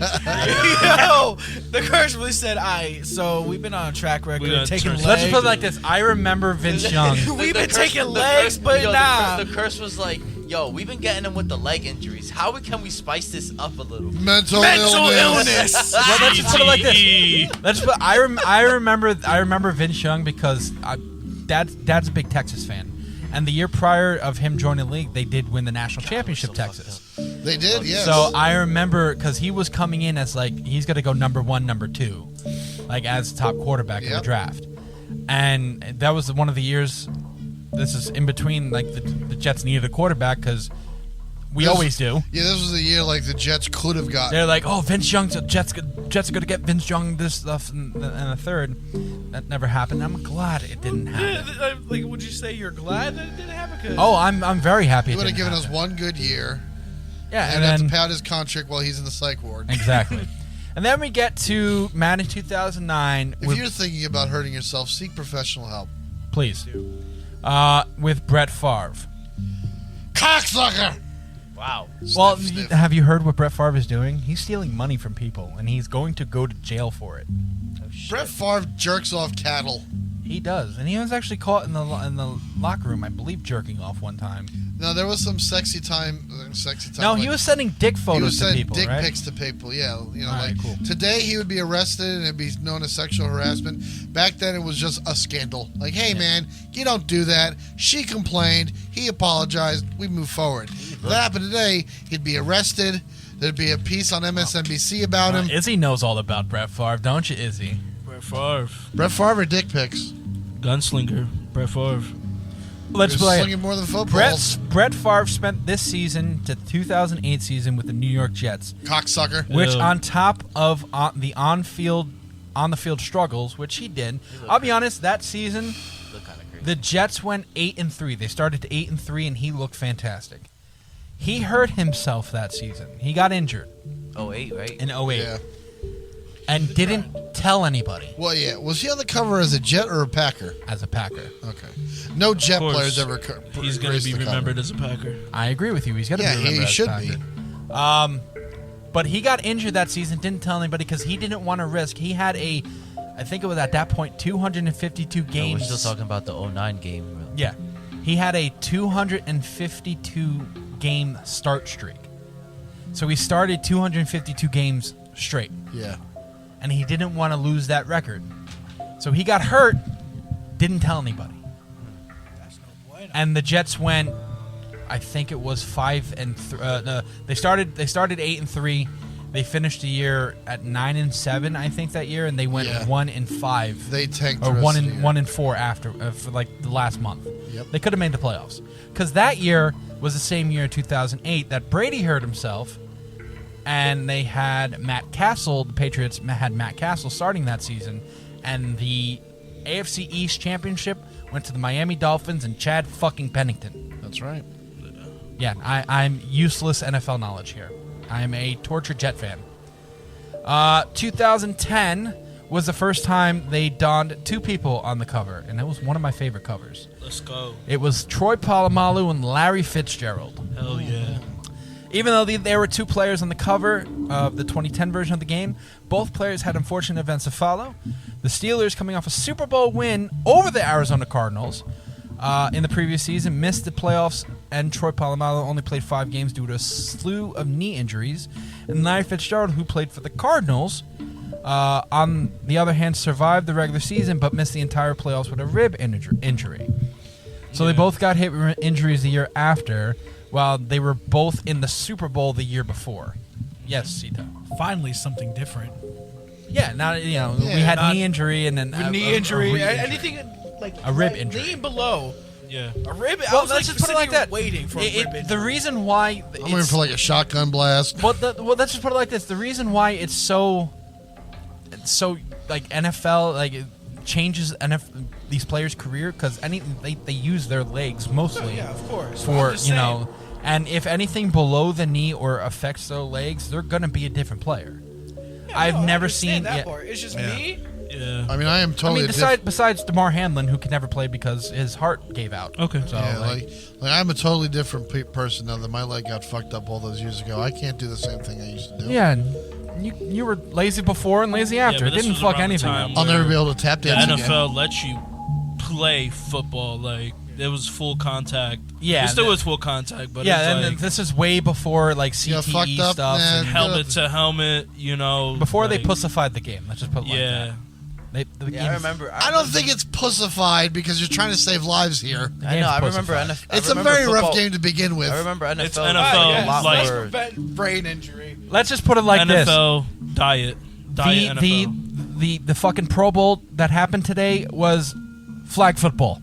Yo, the curse really said, so we've been on a track record of taking legs. Let's just put it like this. I remember Vince Young. We've been taking legs, but nah. The curse was like, yo, we've been getting him with the leg injuries. How can we spice this up a little? Mental illness. Well, let's just put it like this. Let's put. I remember Vince Young because Dad's a big Texas fan, and the year prior of him joining the league, they did win the national championship. Texas. They did, yes. So I remember because he was coming in as he's going to go number 1, number 2, as top quarterback in the draft, and that was one of the years. This is in between, the Jets needed a quarterback because we always do. Yeah, this was the year the Jets could have gotten. They're like, oh, Vince Young's Jets are going to get Vince Young this stuff and a third. That never happened. I'm glad it didn't happen. Would you say you're glad that it didn't happen? Oh, I'm very happy. He would have given us one good year. Yeah, and then have to pay out his contract while he's in the psych ward. Exactly. And then we get to Madden 2009. If you're thinking about hurting yourself, seek professional help. Please. With Brett Favre. Cocksucker! Wow. Well, have you heard what Brett Favre is doing? He's stealing money from people, and he's going to go to jail for it. Brett Favre jerks off cattle. He does, and he was actually caught in the locker room, I believe, jerking off one time. No, there was some sexy time. No, he was sending dick photos to people, dick right? pics to people. Yeah, you know, All right, cool. Today he would be arrested and it'd be known as sexual harassment. Back then it was just a scandal. Like, hey man, you don't do that. She complained. He apologized. We move forward. If that happened today, he'd be arrested. There'd be a piece on MSNBC about him. Izzy knows all about Brett Favre, don't you, Izzy? Brett Favre. Brett Favre or dick pics? Gunslinger. Brett Favre. Let's You're play slinging more than footballs. Brett Favre spent this season to 2008 season with the New York Jets. Cocksucker. Which, on top of the on-the-field struggles, which he did, I'll be honest, that season, the Jets went 8-3. They started to 8-3, and he looked fantastic. He hurt himself that season. He got injured. 08, right? In 08. Yeah. And didn't tell anybody. Well, yeah. Was he on the cover as a Jet or a Packer? As a Packer. Okay. No Jet Of course, players ever. He's going to be remembered as a Packer. I agree with you. He's going to be remembered as a Packer. he should be. But he got injured that season, didn't tell anybody because he didn't want to risk. He had I think it was at that point, 252 games. No, we're still talking about the 09 game. Yeah. He had a 252 game start streak. So he started 252 games straight. Yeah. And he didn't want to lose that record. So he got hurt, didn't tell anybody. And the Jets went, I think it was 5-3. No, they started 8-3. They finished the year at 9-7, I think, that year, and they went 1-5. They tanked or the rest of the year. 1-4 after for like the last month. Yep. They could have made the playoffs because that year was the same year, 2008, that Brady hurt himself. And they had Matt Castle. The Patriots had Matt Castle starting that season. And the AFC East Championship went to the Miami Dolphins and Chad fucking Pennington. That's right. Yeah, I'm useless NFL knowledge here. I'm a tortured Jet fan. 2010 was the first time they donned two people on the cover. And it was one of my favorite covers. Let's go. It was Troy Polamalu and Larry Fitzgerald. Hell yeah. Even though there were two players on the cover of the 2010 version of the game, both players had unfortunate events to follow. The Steelers, coming off a Super Bowl win over the Arizona Cardinals in the previous season, missed the playoffs, and Troy Polamalu only played 5 games due to a slew of knee injuries. And Larry Fitzgerald, who played for the Cardinals, on the other hand, survived the regular season but missed the entire playoffs with a rib injury. So they both got hit with injuries the year after, while they were both in the Super Bowl the year before. Yes, Sita. Finally, something different. Yeah, now we had knee injury and then knee injury, anything like a rib injury, knee below. Yeah, a rib. Well, I was let's just put it like that. Waiting for a rib injury. The reason why I'm waiting for like a shotgun blast. Well, let's just put it like this: the reason why it's so like NFL, like it changes these players' career because they use their legs mostly. Yeah, of course. For and if anything below the knee or affects their legs, they're gonna be a different player. Yeah, I've never I seen that part. It's just me. Yeah. I mean, I am totally. Besides DeMar Hamlin, who could never play because his heart gave out. Okay. So yeah, like I'm a totally different person now that my leg got fucked up all those years ago. I can't do the same thing I used to do. Yeah, you were lazy before and lazy after. Yeah, it didn't fuck anything up. I'll never be able to tap dance again. The NFL again. lets you play football like. It was full contact. Yeah, it still was full contact, but yeah, it's and this is way before like CTE up, stuff, and helmet to helmet. Before they pussified the game. Let's just put it like that. I remember. I don't think it's pussified because you're trying to save lives here. I know. I remember NFL. It's a very rough game to begin with. I remember NFL. It's NFL a lot like more. Brain injury. Let's just put it like NFL diet. The fucking Pro Bowl that happened today was flag football.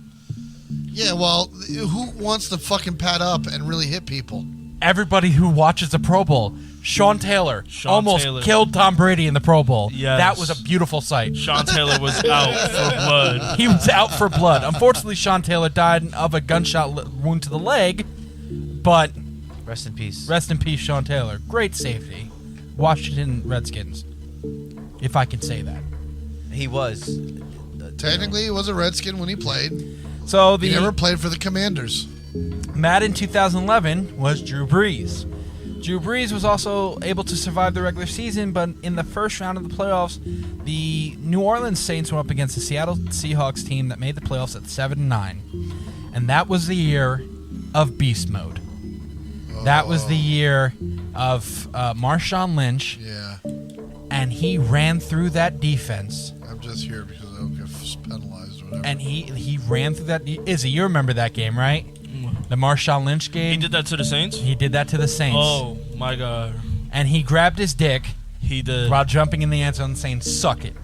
Yeah, well, who wants to fucking pad up and really hit people? Everybody who watches the Pro Bowl. Sean Taylor almost killed Tom Brady in the Pro Bowl. Yes. That was a beautiful sight. Sean Taylor was out for blood. He was out for blood. Unfortunately, Sean Taylor died of a gunshot wound to the leg, but... Rest in peace. Rest in peace, Sean Taylor. Great safety. Washington Redskins, if I can say that. He was. Technically, he was a Redskin when he played. So he never played for the Commanders. Madden 2011 was Drew Brees. Drew Brees was also able to survive the regular season, but in the first round of the playoffs, the New Orleans Saints went up against the Seattle Seahawks team that made the playoffs at 7-9. And that was the year of beast mode. That was the year of Marshawn Lynch. Yeah. And he ran through that defense. I'm just here because I don't get penalized or whatever. And he ran through that. Izzy, you remember that game, right? The Marshawn Lynch game. He did that to the Saints? He did that to the Saints. Oh, my God. And he grabbed his dick. He did. While jumping in the end zone saying, suck it.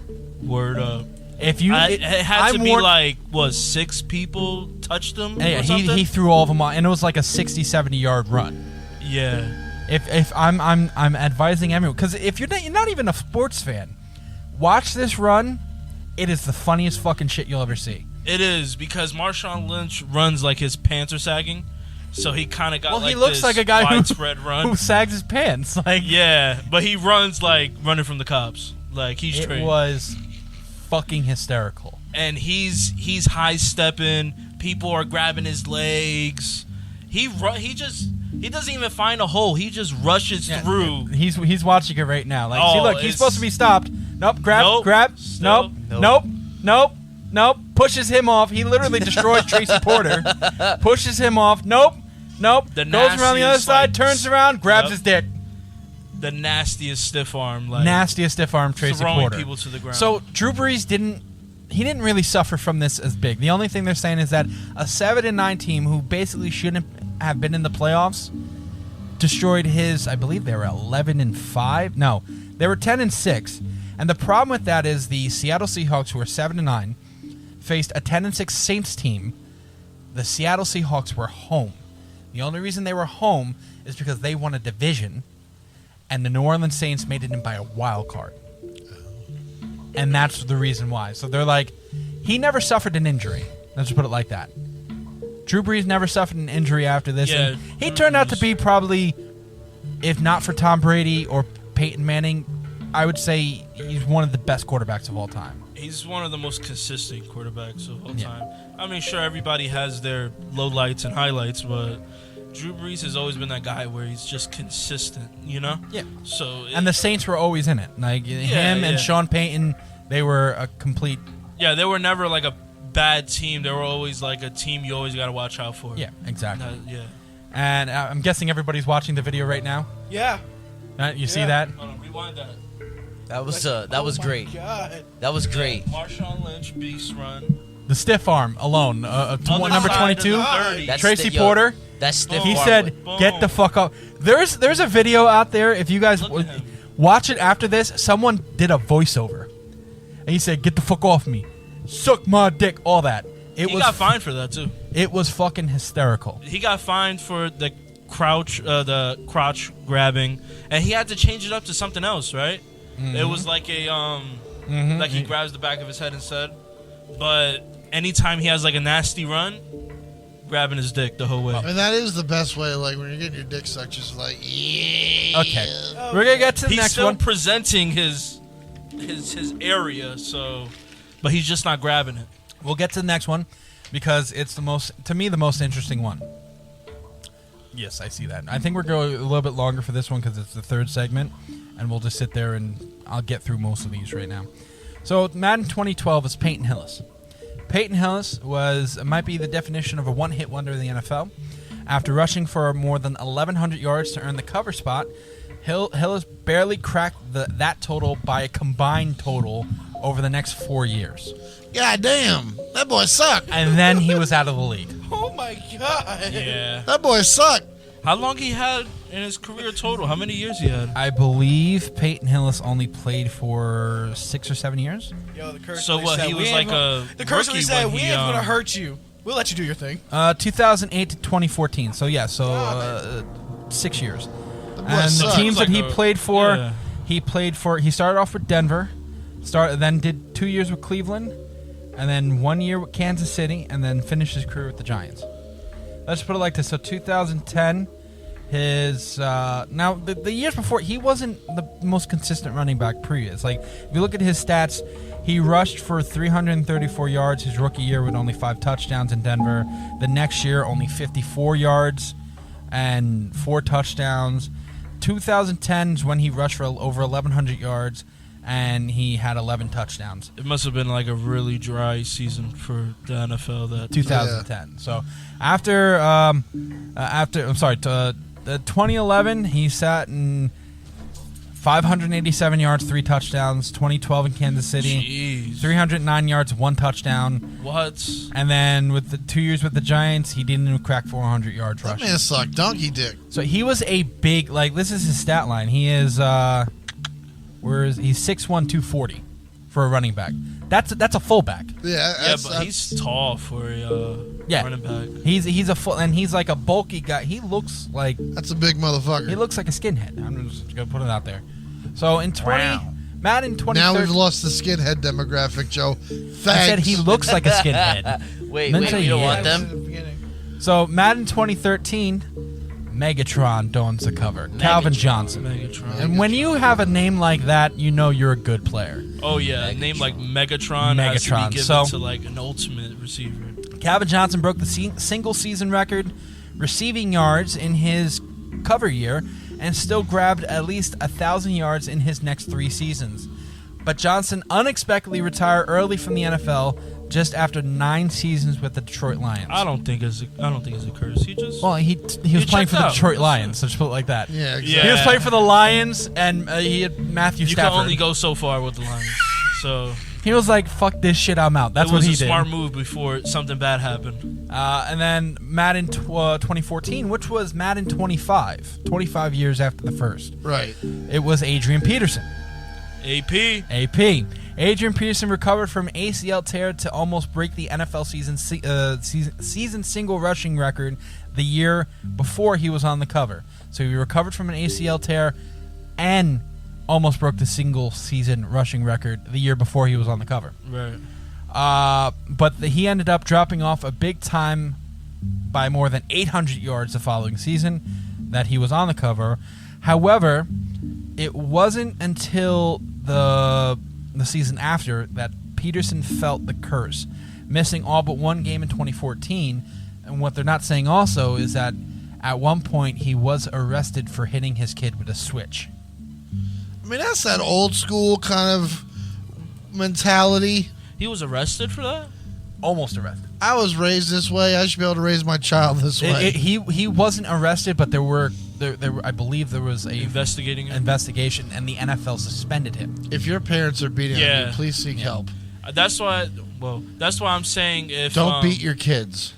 Word up. If you, it had to be like, 6 people touched him or something? He threw all of them on, and it was like a 60, 70-yard run. Yeah. If I'm advising everyone, because if you're not even a sports fan, watch this run. It is the funniest fucking shit you'll ever see. It is, because Marshawn Lynch runs like his pants are sagging, so he kind of got he looks this like a guy widespread run. who sags his pants. Like, yeah, but he runs like running from the cops. Like, he's trained. It was fucking hysterical. And he's high stepping. People are grabbing his legs. He doesn't even find a hole. He just rushes through. He's watching it right now. Like, see, look, he's supposed to be stopped. Nope, grab. Still. Nope. Pushes him off. He literally destroys Tracy Porter. Pushes him off. Nope. Goes around the other side, turns around, grabs his dick. The nastiest stiff arm. Nastiest stiff arm Tracy throwing Porter. People to the ground. So Drew Brees didn't really suffer from this as big. The only thing they're saying is that a 7-9 team who basically shouldn't have been in the playoffs destroyed his, I believe they were 11-5. No, they were 10-6. And the problem with that is the Seattle Seahawks, who were 7-9, faced a 10-6 Saints team. The Seattle Seahawks were home. The only reason they were home is because they won a division, and the New Orleans Saints made it in by a wild card. And that's the reason why. So they're like, he never suffered an injury. Let's just put it like that. Drew Brees never suffered an injury after this. Yeah, and he turned out to be probably, if not for Tom Brady or Peyton Manning, I would say he's one of the best quarterbacks of all time. He's one of the most consistent quarterbacks of all time. I mean, sure, everybody has their lowlights and highlights, but Drew Brees has always been that guy where he's just consistent, you know? Yeah. So and the Saints were always in it. Like him and Sean Payton, they were a complete... Yeah, they were never like a bad team. They were always like a team you always got to watch out for. Yeah, exactly. Yeah. And I'm guessing everybody's watching the video right now? Yeah. You see that? Hold on, rewind that. That was great. God. That was great. Marshawn Lynch, beast run. The stiff arm alone. Number 22, Tracy Porter. That stiff He arm. said, "Get the fuck up." There's a video out there. If you guys watch it after this, someone did a voiceover, and he said, "Get the fuck off me, suck my dick," all that. He got fined for that too. It was fucking hysterical. He got fined for the crotch grabbing, and he had to change it up to something else, right? Mm-hmm. It was like like he grabs the back of his head instead. But anytime he has like a nasty run, grabbing his dick the whole way. And that is the best way. Like when you're getting your dick sucked, just like yeah. Okay, we're gonna get to the next one. He's still presenting his area, so, but he's just not grabbing it. We'll get to the next one because it's the most interesting one. Yes, I see that. I think we're going a little bit longer for this one because it's the third segment, and we'll just sit there and I'll get through most of these right now. So Madden 2012 is Peyton Hillis. Peyton Hillis might be the definition of a one-hit wonder in the NFL. After rushing for more than 1,100 yards to earn the cover spot, Hillis barely cracked that total by a combined total over the next 4 years. God damn, that boy sucked. And then he was out of the league. Oh my God. Yeah. That boy sucked. How long he had in his career total? How many years he had? I believe Peyton Hillis only played for 6 or 7 years. Yo, the curse. So what? He was like a the curse. rookie Said when we he, ain't gonna hurt you. We'll let you do your thing. 2008 to 2014. So yeah, 6 years. And the teams that he played for, he started off with Denver, then did 2 years with Cleveland, and then 1 year with Kansas City, and then finished his career with the Giants. Let's put it like this. So 2010, now the years before, he wasn't the most consistent running back previous. Like, if you look at his stats, he rushed for 334 yards his rookie year with only 5 touchdowns in Denver. The next year, only 54 yards and 4 touchdowns. 2010 is when he rushed for over 1,100 yards, and he had 11 touchdowns. It must have been like a really dry season for the NFL. That 2010. So after 2011, he sat in 587 yards, 3 touchdowns. 2012 in Kansas City, 309 yards, 1 touchdown. What? And then with the 2 years with the Giants, he didn't even crack 400 yards rushing. That man sucked donkey dick. So he was a big, like, this is his stat line. He is, he's 6'1", 240 for a running back. That's a fullback. Yeah, but he's tall for a running back. He's a full, and he's like a bulky guy. He looks like that's a big motherfucker. He looks like a skinhead. I'm just gonna put it out there. So in Madden 2013, now we've lost the skinhead demographic, Joe. Thanks. I said he looks like a skinhead. wait, you don't want them? So Madden 2013, Megatron dons the cover. Calvin Johnson. Megatron. And when you have a name like that, you know you're a good player. Oh yeah, a name like Megatron has to be given to like an ultimate receiver. Calvin Johnson broke the single season record receiving yards in his cover year and still grabbed at least 1,000 yards in his next 3 seasons. But Johnson unexpectedly retired early from the NFL just after 9 seasons with the Detroit Lions. I don't think it's a curse. He just he was playing for the Detroit Lions, so just put it like that. Yeah, exactly. He was playing for the Lions, and he had Matthew Stafford. You can only go so far with the Lions. So he was like, "Fuck this shit, I'm out." That's what he did. It was a smart move before something bad happened. And then Madden 2014, which was Madden 25 years after the first. Right. It was Adrian Peterson. AP. Adrian Peterson recovered from ACL tear to almost break the NFL season single rushing record the year before he was on the cover. So he recovered from an ACL tear and almost broke the single season rushing record the year before he was on the cover. Right. But he ended up dropping off a big time by more than 800 yards the following season that he was on the cover. However, it wasn't until the season after that Peterson felt the curse, missing all but 1 game in 2014. And what they're not saying also is that at one point he was arrested for hitting his kid with a switch. I mean, that's that old school kind of mentality. He was arrested for that? Almost arrested. I was raised this way. I should be able to raise my child this way. He wasn't arrested, but there were I believe there was a investigation, and the NFL suspended him. If your parents are beating on you, please seek help. That's why I'm saying don't beat your kids.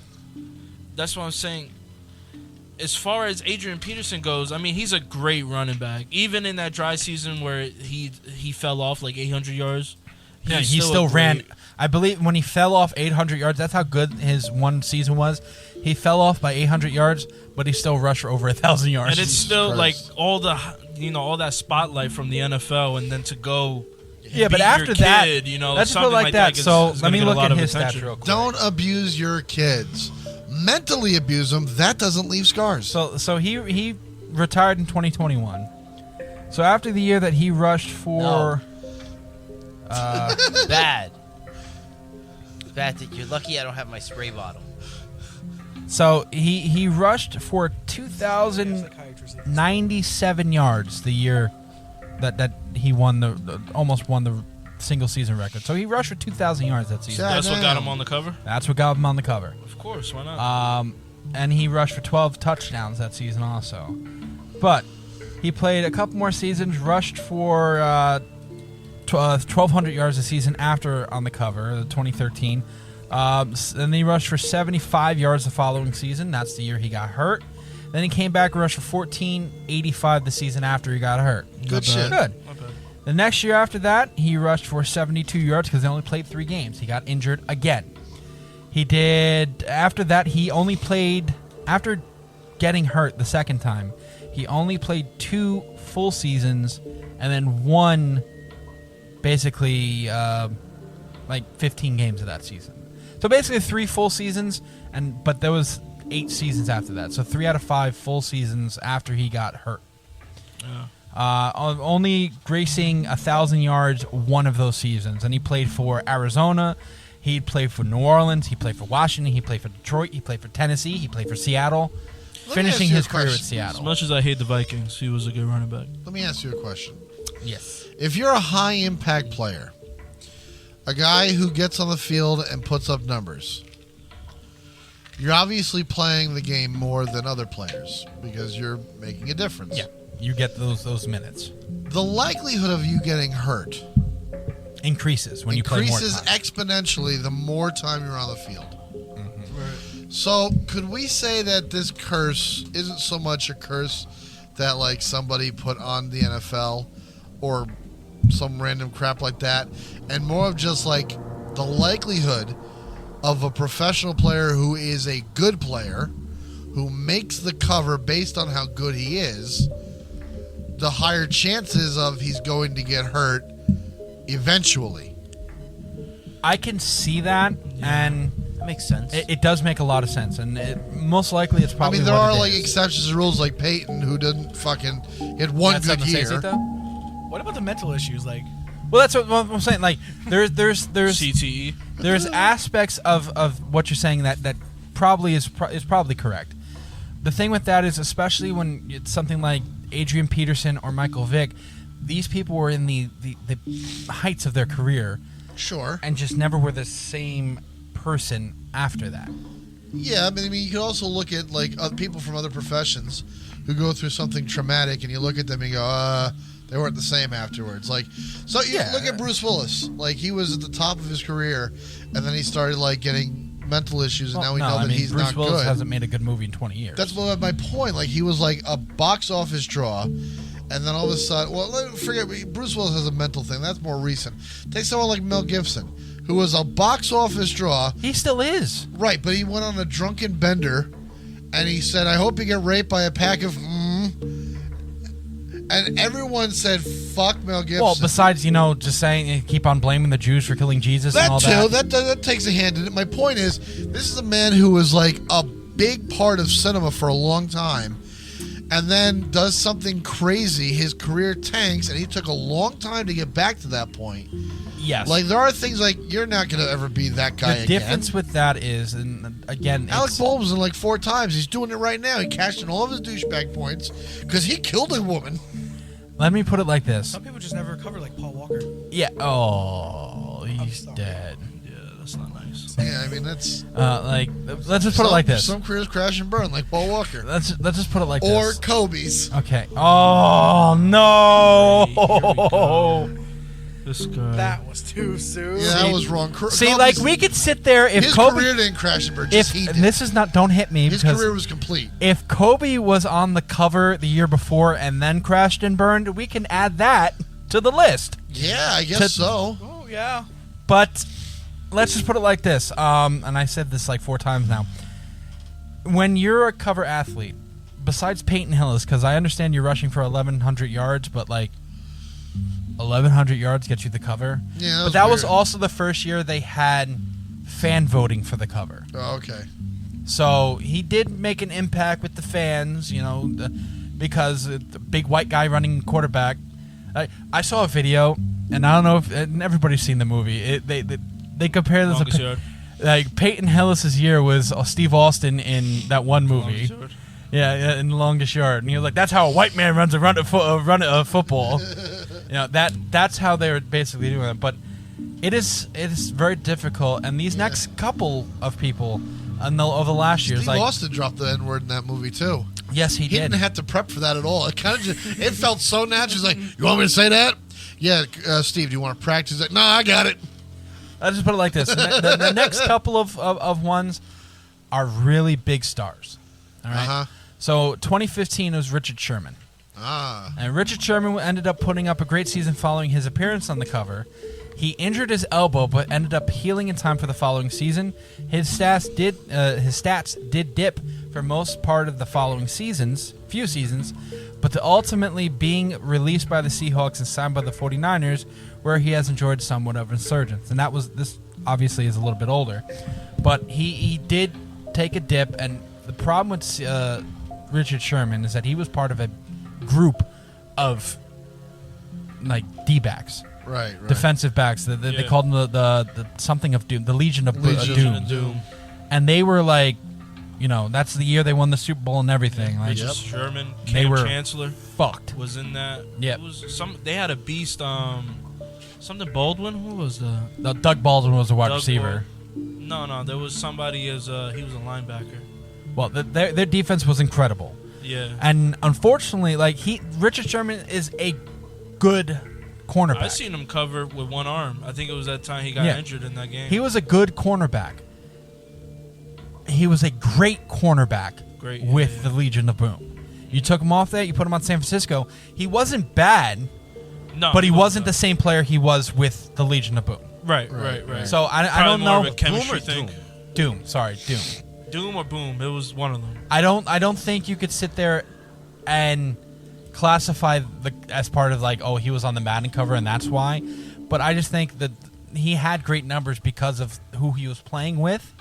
That's what I'm saying. As far as Adrian Peterson goes, I mean, he's a great running back. Even in that dry season where he fell off like 800 yards. He still ran. I believe when he fell off 800 yards, that's how good his one season was. He fell off by 800 yards, but he still rushed for over 1,000 yards. And it's still like all that spotlight from the NFL, and then to go. Yeah, but after that, let's just put it like that. So let me look at his stats real quick. Don't abuse your kids. Mentally abuse them. That doesn't leave scars. So he retired in 2021. So after the year that he rushed for. Bad. You're lucky I don't have my spray bottle. So he rushed for 2,097 yards the year that he almost won the single season record. So he rushed for 2,000 yards that season. That's what got him on the cover? That's what got him on the cover. Of course, why not? And he rushed for 12 touchdowns that season also. But he played a couple more seasons, rushed for 1,200 yards a season after on the cover, 2013. Then he rushed for 75 yards the following season. That's the year he got hurt. Then he came back and rushed for 1,485 the season after he got hurt. Good shit. Good. The next year after that, he rushed for 72 yards because he only played 3 games. He got injured again. After that, he only played, after getting hurt the second time, he only played 2 full seasons and then 1 basically 15 games of that season. So basically 3 full seasons, but there was 8 seasons after that. So 3 out of 5 full seasons after he got hurt. Yeah. Only gracing 1,000 yards one of those seasons. And he played for Arizona. He played for New Orleans. He played for Washington. He played for Detroit. He played for Tennessee. He played for Seattle. finishing his career at Seattle. As much as I hate the Vikings, he was a good running back. Let me ask you a question. Yes. If you're a high-impact player, a guy who gets on the field and puts up numbers, you're obviously playing the game more than other players because you're making a difference. Yeah, you get those minutes. The likelihood of you getting hurt increases when you play more time. Increases exponentially the more time you're on the field. So, could we say that this curse isn't so much a curse that, like, somebody put on the NFL or some random crap like that, and more of just, like, the likelihood of a professional player who is a good player, who makes the cover based on how good he is, the higher chances of he's going to get hurt eventually? I can see that, and makes sense. It does make a lot of sense, and most likely it's probably. I mean, there what are it like is. exceptions to rules, like Peyton, who didn't fucking get one That's good something to year. say, though? What about the mental issues? Like, well, that's what I'm saying. Like, there's CTE. There's aspects of what you're saying that probably is probably correct. The thing with that is, especially when it's something like Adrian Peterson or Michael Vick, these people were in the heights of their career. Sure. And just never were the same person after that. Yeah, I mean, you could also look at like people from other professions who go through something traumatic, and you look at them and go, they weren't the same afterwards. Like, so you look at Bruce Willis. Like, he was at the top of his career, and then he started like getting mental issues, and now we know that he's Bruce not Willis good. hasn't made a good movie in 20 years. That's my point. Like, he was like a box office draw, and then all of a sudden, forget Bruce Willis has a mental thing. That's more recent. Take someone like Mel Gibson, who was a box office draw. He still is. Right, but he went on a drunken bender, and he said, I hope you get raped by a pack of and everyone said, fuck Mel Gibson. Well, besides, just saying, keep on blaming the Jews for killing Jesus and all that. That takes a hand in it. My point is, this is a man who was like a big part of cinema for a long time, and then does something crazy. His career tanks, and he took a long time to get back to that point. Yes. Like, there are things like, you're not going to ever be that guy again. The difference with that is, and again, Alec Baldwin's in like 4 times. He's doing it right now. He cashed in all of his douchebag points because he killed a woman. Let me put it like this. Some people just never recover, like Paul Walker. Yeah. Oh, he's dead. Yeah, that's not nice. Yeah, I mean, that's... let's just put it like this. Some careers crash and burn, like Paul Walker. Let's just put it like or this. Or Kobe's. Okay. Oh, no. This guy. That was too soon. Yeah, that was wrong. See, like, we could sit there if his Kobe... His career didn't crash and burn, just he did. This is not... Don't hit me. His career was complete. If Kobe was on the cover the year before and then crashed and burned, we can add that to the list. Yeah, I guess so. Oh, yeah. But let's just put it like this. And I said this like 4 times now. When you're a cover athlete, besides Peyton Hillis, because I understand you're rushing for 1,100 yards, but like 1,100 yards gets you the cover. Yeah, but that was also the first year they had fan voting for the cover. Oh, okay. So he did make an impact with the fans, because the big white guy running quarterback. I saw a video, and I don't know if everybody's seen the movie. They compare this to like Peyton Hillis's year was Steve Austin in that one movie. Yeah, in the Longest Yard, and he was like, "That's how a white man runs a football." That's how they're basically doing it. But it is very difficult, and these next couple of people over the last years, Steve Austin dropped the N-word in that movie too. Yes, he did. He didn't have to prep for that at all. It kind of it felt so natural. He's like, "You want me to say that?" Yeah, Steve, do you want to practice it? No, I got it. I'll just put it like this: the next couple of ones are really big stars. All right. Uh-huh. So 2015 was Richard Sherman. And Richard Sherman ended up putting up a great season following his appearance on the cover. He injured his elbow, but ended up healing in time for the following season. His stats did dip for most part of the following few seasons, but to ultimately being released by the Seahawks and signed by the 49ers, where he has enjoyed somewhat of a resurgence. And this obviously is a little bit older, but he did take a dip. And the problem with Richard Sherman is that he was part of a group of like D-backs. Right. Defensive backs. They called them the something of doom, the Legion of Doom. Doom. And they were like That's the year they won the Super Bowl and everything. Yeah, like, Richard Sherman, they Cam were Chancellor fucked. Was in that. Yep. It was they had a beast. Something Baldwin. Who was the? Doug Baldwin was a wide Doug receiver. No, there was somebody as he was a linebacker. Well, their defense was incredible. Yeah. And unfortunately, Richard Sherman is a good cornerback. I seen him cover with one arm. I think it was that time he got injured in that game. He was a good cornerback. He was a great cornerback with the Legion of Boom. You took him off that, you put him on San Francisco. He wasn't bad, but he wasn't the same player he was with the Legion of Boom. Right. So I don't know. More of a chemistry thing. Doom. Doom or Boom. It was one of them. I don't think you could sit there and classify as part of he was on the Madden cover and that's why. But I just think that he had great numbers because of who he was playing with,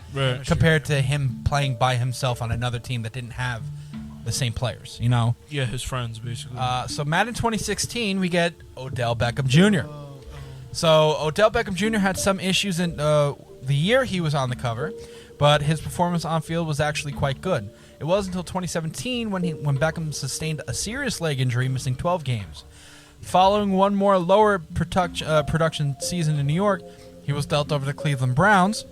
compared to him playing by himself on another team that didn't have the same players. Yeah, his friends basically. So Madden 2016, we get Odell Beckham Jr. So Odell Beckham Jr. had some issues in the year he was on the cover, but his performance on field was actually quite good. It wasn't until 2017 when Beckham sustained a serious leg injury, missing 12 games. Following one more lower production season in New York, he was dealt over to the Cleveland Browns,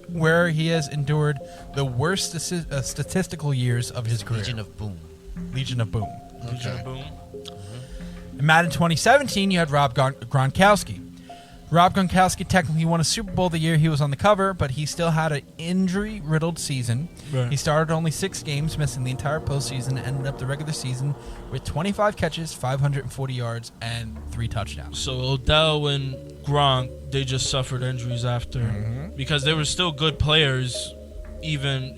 where he has endured the worst statistical years of his career. Legion of Boom. Legion of Boom. In Madden 2017, you had Rob Gronkowski. Rob Gronkowski technically won a Super Bowl the year he was on the cover, but he still had an injury-riddled season. Right. He started only 6 games, missing the entire postseason, and ended up the regular season with 25 catches, 540 yards, and 3 touchdowns. So Odell and Gronk, they just suffered injuries after because they were still good players, even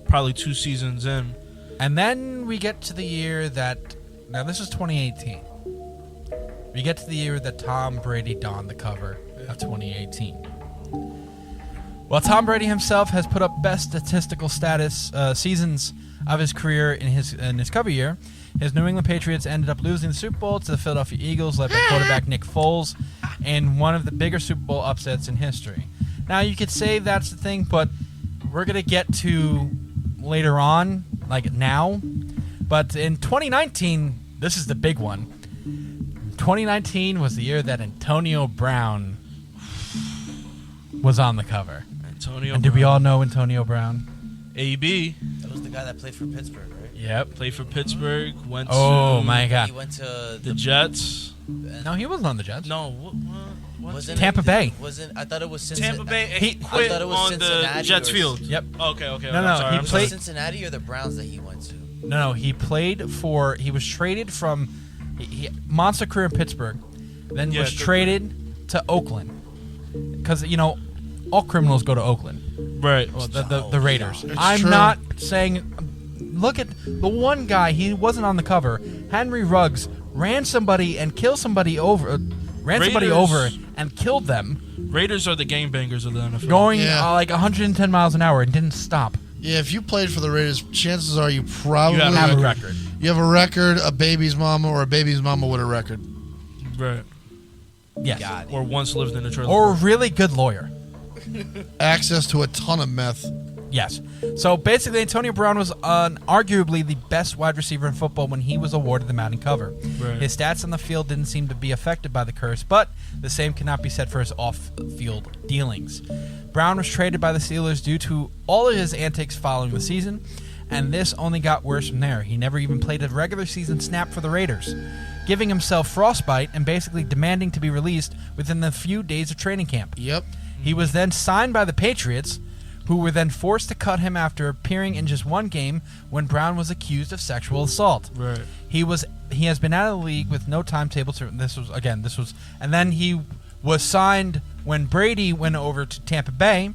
probably 2 seasons in. And then we get to the year that this is 2018. We get to the year that Tom Brady donned the cover of 2018. Well, Tom Brady himself has put up best statistical seasons of his career in his cover year. His New England Patriots ended up losing the Super Bowl to the Philadelphia Eagles, led by quarterback Nick Foles, in one of the bigger Super Bowl upsets in history. Now, you could say that's the thing, but we're going to get to later on, now. But in 2019, this is the big one. 2019 was the year that Antonio Brown was on the cover. And did we all know Antonio Brown? AB. That was the guy that played for Pittsburgh, right? Yep. Played for Pittsburgh. Went to my God. He went to the Jets. No, he wasn't on the Jets. No. Tampa Bay. I thought it was Cincinnati. Tampa Bay. He quit on the Jets field. Yep. Okay. No. He played Cincinnati or the Browns that he went to. No. He played for. He was traded from. Monster career in Pittsburgh, then was traded to Oakland because all criminals go to Oakland. Right. Well, the Raiders. I'm not saying. Look at the one guy. He wasn't on the cover. Henry Ruggs ran somebody and killed somebody over. Somebody over and killed them. Raiders are the gangbangers of the NFL. Going 110 miles an hour and didn't stop. Yeah, if you played for the Raiders, chances are you probably have a record. You have a record, a baby's mama, or a baby's mama with a record. Right. Yes. Or once lived in a trailer. Or a really good lawyer. Access to a ton of meth. Yes. So basically, Antonio Brown was arguably the best wide receiver in football when he was awarded the Madden cover. Right. His stats on the field didn't seem to be affected by the curse, but the same cannot be said for his off-field dealings. Brown was traded by the Steelers due to all of his antics following the season, and this only got worse from there. He never even played a regular season snap for the Raiders, giving himself frostbite and basically demanding to be released within the few days of training camp. Yep. He was then signed by the Patriots, who were then forced to cut him after appearing in just one game when Brown was accused of sexual assault. Right. He has been out of the league with no timetable. And then he was signed when Brady went over to Tampa Bay,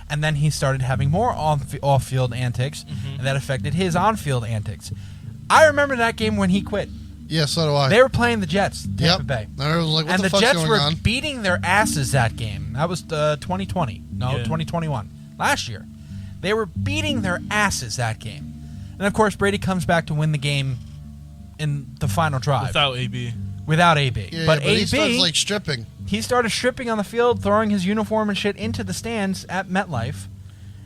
and then he started having more off-field antics, and that affected his on-field antics. I remember that game when he quit. Yeah, so do I. They were playing the Jets, Tampa Bay. And I was like, what and the fuck's Jets going were on? beating their asses that game. That was 2020. No, 2021. Last year. They were beating their asses that game. And, of course, Brady comes back to win the game in the final drive. Without AB. Yeah, but he AB, starts stripping. He started stripping on the field, throwing his uniform and shit into the stands at MetLife.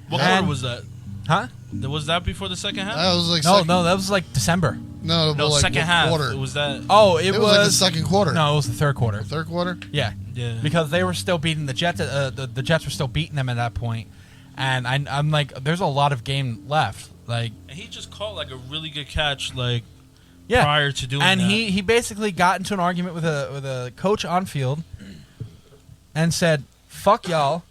What color was that? Huh? Was that before the second half? That was like no, that was like December. No, like second half. quarter. It was that. Oh, it was like the second quarter. No, it was the third quarter. Third quarter? Yeah. Because they were still beating the Jets. The Jets were still beating them at that point, and I'm like, there's a lot of game left. Like, and he just caught like a really good catch, like yeah, prior to doing and that. he basically got into an argument with a coach on field, and said, "Fuck y'all,"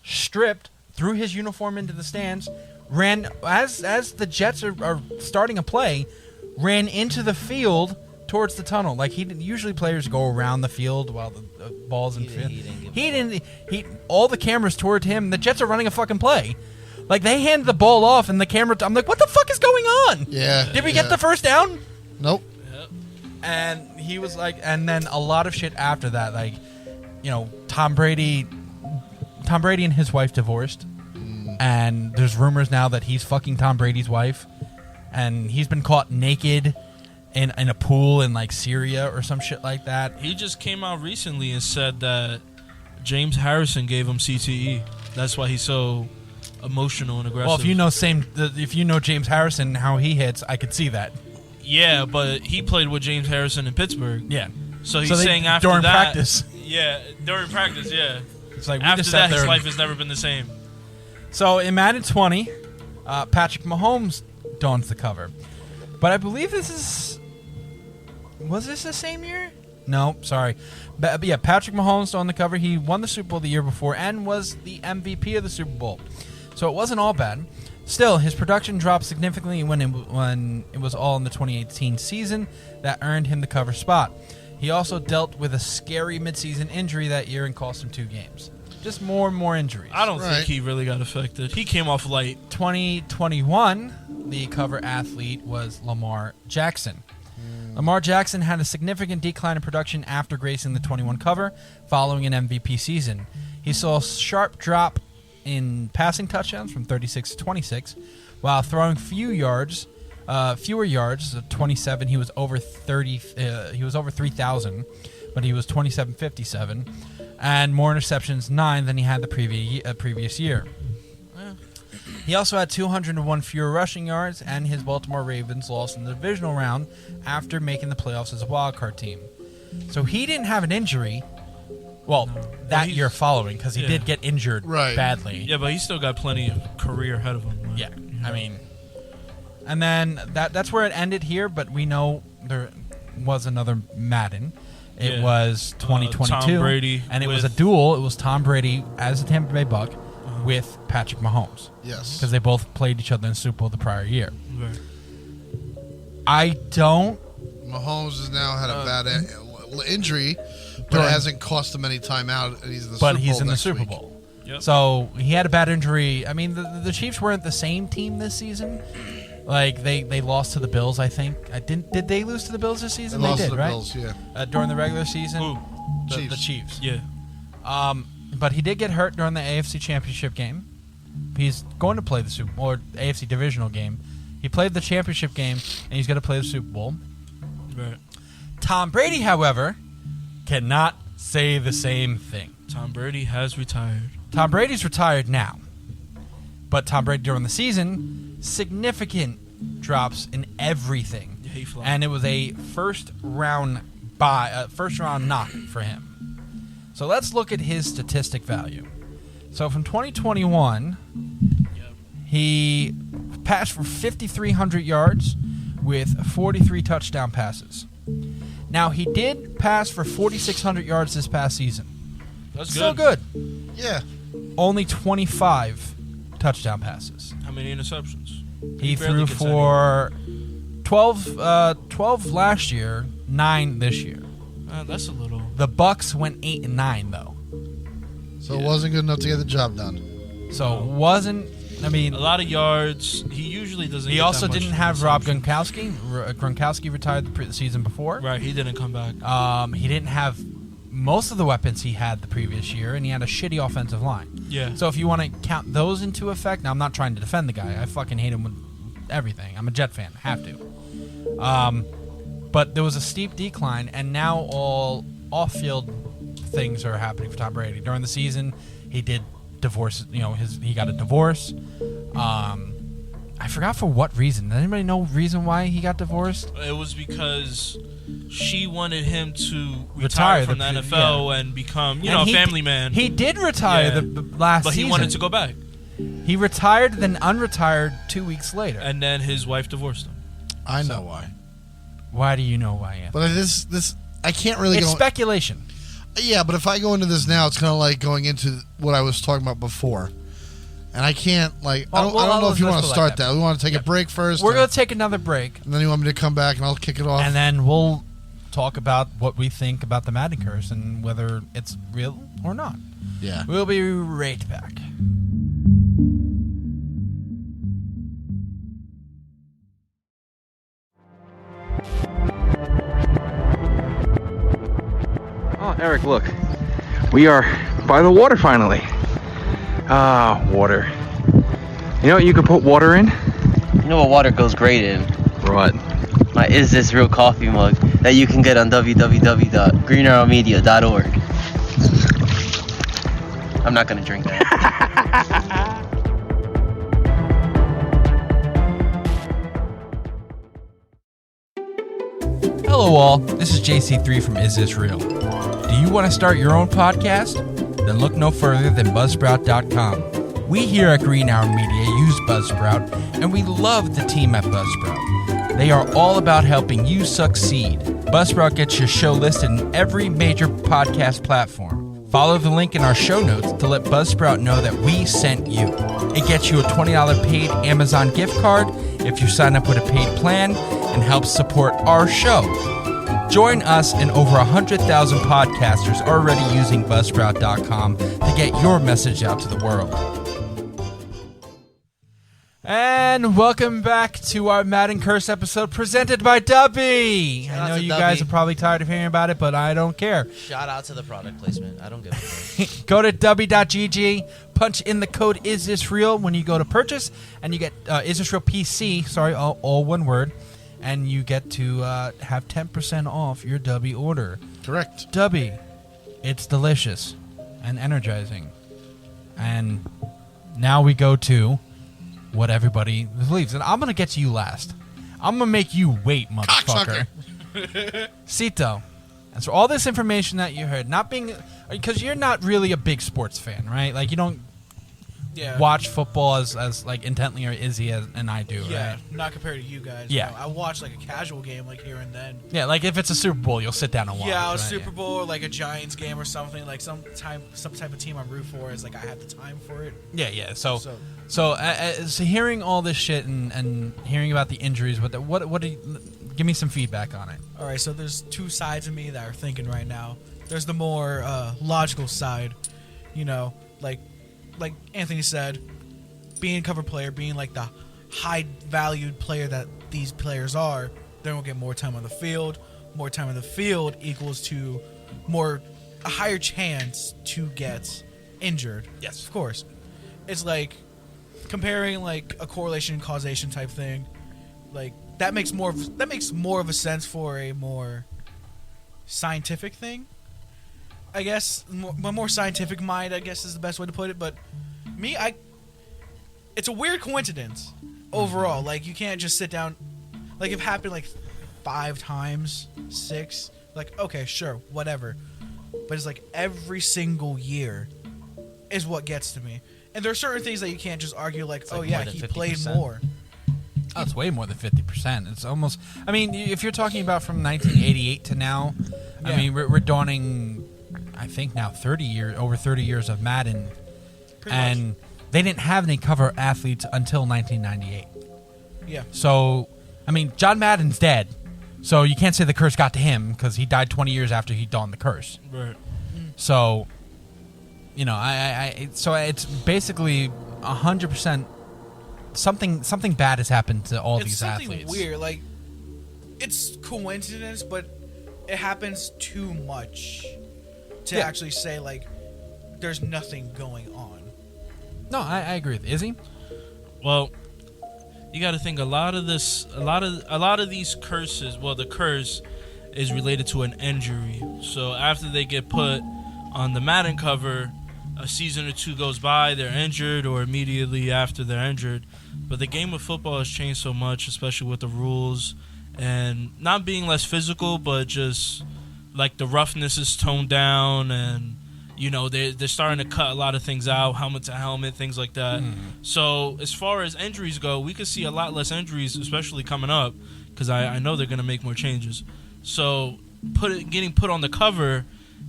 stripped, threw his uniform into the stands, ran as the Jets are starting a play, ran into the field towards the tunnel. Like usually players go around the field while the ball's in field. He didn't. All the cameras toward him. The Jets are running a fucking play. Like they handed the ball off and the camera. I'm like, what the fuck is going on? Yeah. Did we get the first down? Nope. Yep. And he was like, and then a lot of shit after that. Like, Tom Brady and his wife divorced. And there's rumors now that he's fucking Tom Brady's wife, and he's been caught naked in a pool in like Syria or some shit like that. He just came out recently and said that James Harrison gave him CTE. That's why he's so emotional and aggressive. Well, if you know James Harrison, how he hits, I could see that. Yeah, but he played with James Harrison in Pittsburgh. Yeah. So he's saying after during that, practice. Yeah, during practice. Yeah. It's like after that, his life has never been the same. So in Madden 20, Patrick Mahomes dons the cover. But I believe was this the same year? No, sorry. But yeah, Patrick Mahomes on the cover. He won the Super Bowl the year before and was the MVP of the Super Bowl. So it wasn't all bad. Still, his production dropped significantly when it was all in the 2018 season that earned him the cover spot. He also dealt with a scary midseason injury that year and cost him 2 games. Just more and more injuries. I don't think he really got affected. He came off light. 2021, the cover athlete was Lamar Jackson. Lamar Jackson had a significant decline in production after gracing the 21 cover following an MVP season. He saw a sharp drop in passing touchdowns from 36 to 26, while throwing fewer yards, 27. He was over 30. He was over 3,000, but he was 27.57. And more interceptions, 9, than he had the previous year. He also had 201 fewer rushing yards, and his Baltimore Ravens lost in the divisional round after making the playoffs as a wildcard team. So he didn't have an injury, that year following, because he did get injured badly. Yeah, but he still got plenty of career ahead of him. Right? Yeah, I mean, and then that's where it ended here, but we know there was another Madden. It was 2022, Tom Brady and it was a duel. It was Tom Brady as a Tampa Bay Buck with Patrick Mahomes. Yes. Because they both played each other in the Super Bowl the prior year. Right. Mahomes has now had a bad injury, but it hasn't cost him any time out, and he's in the Super Bowl. But he's in the next Super week. Bowl. Yep. So he had a bad injury. I mean, the Chiefs weren't the same team this season. Like they lost to the Bills, I think. Did they lose to the Bills this season? They lost did, to the right? Bills, yeah. During the regular season, Who? The Chiefs. Yeah. But he did get hurt during the AFC Championship game. He's going to play the Super Bowl, or AFC Divisional game. He played the championship game, and he's going to play the Super Bowl. Right. Tom Brady, however, cannot say the same thing. Tom Brady has retired. Tom Brady's retired now. But Tom Brady during the season, significant drops in everything. Yeah, he flopped. And it was a first round knock for him. So let's look at his statistic value. So from 2021, he passed for 5,300 yards with 43 touchdown passes. Now, he did pass for 4,600 yards this past season. That's Still good. Yeah. Only 25 touchdown passes. How many interceptions? He threw for 12 last year, 9 this year. That's a little. The Bucks went 8-9 though. So it wasn't good enough to get the job done. So it wasn't. I mean, a lot of yards. He usually doesn't. He also didn't have Rob Gronkowski. Gronkowski retired the season before. Right, he didn't come back. He didn't have most of the weapons he had the previous year, and he had a shitty offensive line. Yeah. So if you want to count those into effect, now I'm not trying to defend the guy. I fucking hate him with everything. I'm a Jet fan. Have to. But there was a steep decline, and now all off-field things are happening for Tom Brady. During the season, he did divorce. He got a divorce. I forgot for what reason. Does anybody know reason why he got divorced? It was because she wanted him to retire from the NFL and become, a family man. He did retire the last season. But he wanted to go back. He retired, then unretired 2 weeks later. And then his wife divorced him. I know why. Why do you know why, Anthony? But this I can't really It's speculation. Yeah, but if I go into this now, it's kind of like going into what I was talking about before. And I can't, I don't know if you want to start that. We want to take a break first. We're going to take another break. And then you want me to come back and I'll kick it off. And then we'll talk about what we think about the Madden Curse and whether it's real or not. Yeah. We'll be right back. Oh, Eric, look. We are by the water finally. Ah, water. You know what you can put water in? You know what water goes great in? What? My Is This Real coffee mug that you can get on www.greenarrowmedia.org. I'm not going to drink that. Hello all, this is JC3 from Is This Real? Do you want to start your own podcast? Then look no further than Buzzsprout.com. We here at Green Hour Media use Buzzsprout, and we love the team at Buzzsprout. They are all about helping you succeed. Buzzsprout gets your show listed in every major podcast platform. Follow the link in our show notes to let Buzzsprout know that we sent you. It gets you a $20 paid Amazon gift card if you sign up with a paid plan and helps support our show. Join us and over 100,000 podcasters already using Buzzsprout.com to get your message out to the world. And welcome back to our Madden Curse episode presented by Dubby. I know you guys are probably tired of hearing about it, but I don't care. Shout out to the product placement. I don't give a fuck. Go to dubby.gg, punch in the code IsThisReal when you go to purchase, and you get IsThisReal PC, all one word, and you get to have 10% off your Dubby order. Correct. Dubby, it's delicious and energizing. And now we go to what everybody believes. And I'm going to get to you last. I'm going to make you wait, motherfucker. Cito, and so all this information that you heard, not being... Because you're not really a big sports fan, right? Like, you don't watch football as like intently or Izzy and I do, yeah, right? Not compared to you guys. Yeah. No, I watch like a casual game like here and then. Yeah, like if it's a Super Bowl, you'll sit down and watch. Yeah, a right? Super Bowl or like a Giants game or something. Like some type of team I'm root for is like I have the time for it. Yeah. So hearing all this shit and hearing about the injuries, what do you, give me some feedback on it. All right, so there's two sides of me that are thinking right now. There's the more logical side, like Anthony said, being a cover player, being like the high-valued player that these players are, they're going to get more time on the field. More time on the field equals to a higher chance to get injured. Yes. Of course. It's like comparing like a correlation and causation type thing. Like that makes more of a sense for a more scientific thing. I guess my more scientific mind, I guess, is the best way to put it. But me, it's a weird coincidence overall. Like you can't just sit down. Like it happened like 5 times, 6. Like okay, sure, whatever. But it's like every single year is what gets to me. And there are certain things that you can't just argue like oh yeah, he 50%. Played more. Oh, it's way more than 50%. It's almost. I mean, if you're talking about from 1988 to now, I mean we're dawning. I think now over 30 years of Madden, and they didn't have any cover athletes until 1998. Yeah. So, I mean, John Madden's dead, so you can't say the curse got to him because he died 20 years after he donned the curse. Right. So, so it's basically 100%. Something bad has happened to all these athletes. It's something weird, like it's coincidence, but it happens too much to actually say like there's nothing going on. No, I agree with Izzy. Well, you got to think a lot of these curses. Well, the curse is related to an injury. So after they get put on the Madden cover, a season or two goes by, they're injured, or immediately after they're injured. But the game of football has changed so much, especially with the rules and not being less physical, but just like the roughness is toned down, and they're starting to cut a lot of things out, helmet to helmet, things like that. So as far as injuries go, we could see a lot less injuries, especially coming up, because I know they're going to make more changes. So getting put on the cover,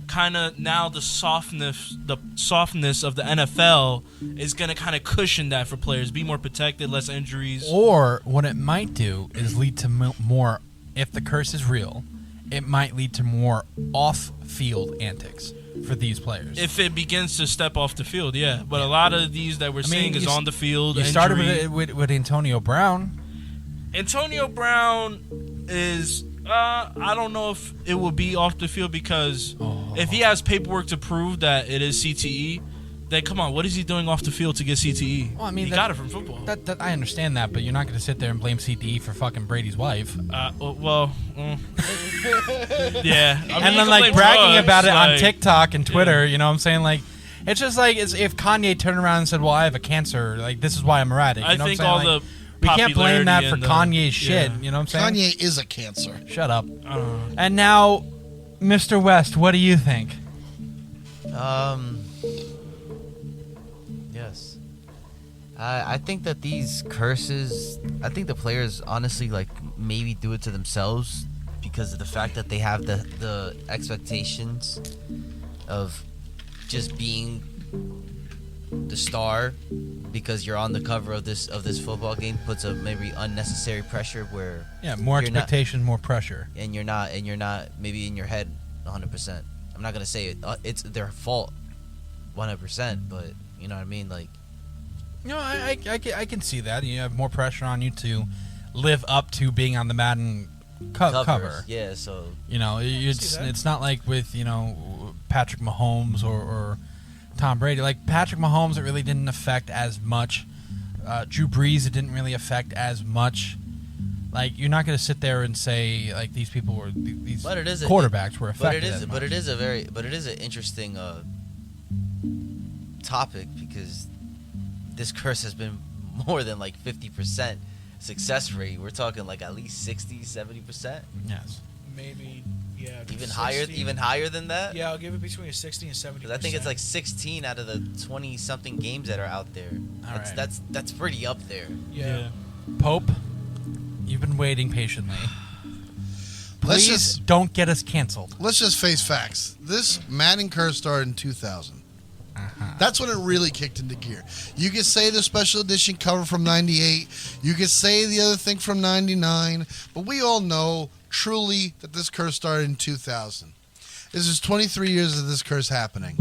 kind of now the softness of the NFL is going to kind of cushion that for players, be more protected, less injuries. Or what it might do is lead to more, if the curse is real, it might lead to more off-field antics for these players. If it begins to step off the field, yeah. But a lot of these that we're seeing is on the field. You started with Antonio Brown. Antonio Brown is... I don't know if it will be off the field, because if he has paperwork to prove that it is CTE, then come on, what is he doing off the field to get CTE? Well, I mean, he got it from football. That I understand that, but you're not going to sit there and blame CTE for fucking Brady's wife. Yeah. I mean, and then like bragging about it on TikTok and Twitter. You know what I'm saying? Like, it's just like if Kanye turned around and said, "Well, I have a cancer. Like, this is why I'm erratic." You know I think what I'm saying? all Like, the we can't blame that for popularity Kanye's shit. You know what I'm saying? Kanye is a cancer. Shut up. And now, Mr. West, what do you think? Yes. I think that these curses, I think the players honestly like maybe do it to themselves because of the fact that they have the expectations of just being the star, because you're on the cover of this football game, puts a maybe unnecessary pressure where more expectation, more pressure, and you're not maybe in your head 100%. I'm not gonna say it's their fault 100%, but you know what I mean. Like, I can see that you have more pressure on you to live up to being on the Madden cover. Yeah, so it's not like with Patrick Mahomes or Tom Brady. Like Patrick Mahomes, it really didn't affect as much. Drew Brees, it didn't really affect as much. Like, you're not going to sit there and say like these people were these quarterbacks were affected. But it is an interesting topic, because this curse has been more than like 50% success rate. We're talking like at least 60-70%. Yes, maybe. Yeah, even higher than that. Yeah, I'll give it between 60 and 70%. Because I think it's like 16 out of the 20-something games that are out there. That's pretty up there. Yeah. Pope, you've been waiting patiently. Please don't get us canceled. Let's just face facts. This Madden Curse started in 2000. That's when it really kicked into gear. You could say the special edition cover from 98. You could say the other thing from 99. But we all know truly that this curse started in 2000. This is 23 years of this curse happening.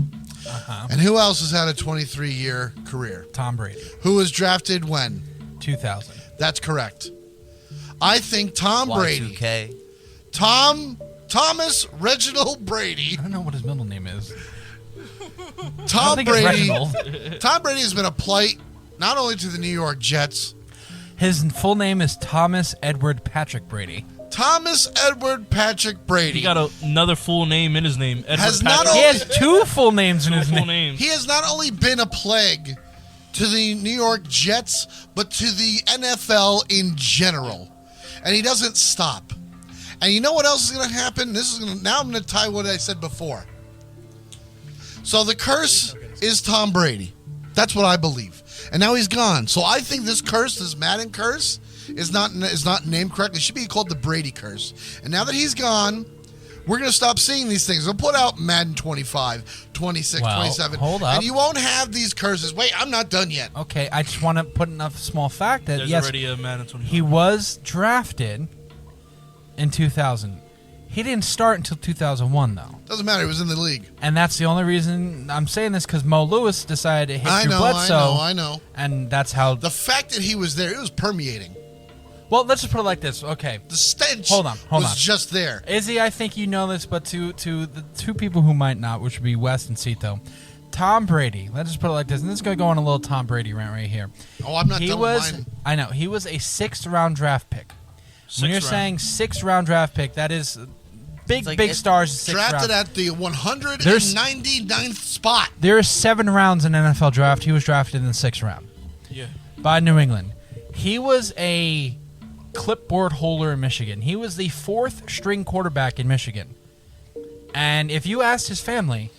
And who else has had a 23-year career? Tom Brady. Who was drafted when? 2000. That's correct. I think Tom Brady. Y2K. Thomas Reginald Brady. I don't know what his middle name is. Tom Brady has been a plight not only to the New York Jets. His full name is Thomas Edward Patrick Brady. Thomas Edward Patrick Brady. He got another full name in his name. He has two full names in his name. He has not only been a plague to the New York Jets, but to the NFL in general. And he doesn't stop. And you know what else is going to happen? Now I'm going to tie what I said before. So the curse is Tom Brady. That's what I believe. And now he's gone. So I think this curse, this Madden Curse, is not named correctly. It should be called the Brady Curse. And now that he's gone, we're going to stop seeing these things. We'll put out Madden 25, 26, 27. Hold up. And you won't have these curses. Wait, I'm not done yet. Okay, I just want to put enough small fact that There's already a Madden 25. He was drafted in 2000. He didn't start until 2001, though. Doesn't matter. He was in the league. And that's the only reason I'm saying this, because Mo Lewis decided to hit Drew Bledsoe. I know. And that's how... The fact that he was there, it was permeating. Well, let's just put it like this. Okay. The stench was just there. Izzy, I think you know this, but to the two people who might not, which would be West and Cito, Tom Brady, let's just put it like this, and this is going to go on a little Tom Brady rant right here. Oh, I'm not done with mine. I know. He was a 6th-round draft pick. When you're saying 6th-round draft pick, that is big stars. 6th drafted round. at the 199th spot. There are 7 rounds in NFL draft. He was drafted in the 6th round. Yeah. By New England. He was a clipboard holder in Michigan. He was the 4th string quarterback in Michigan. And if you asked his family,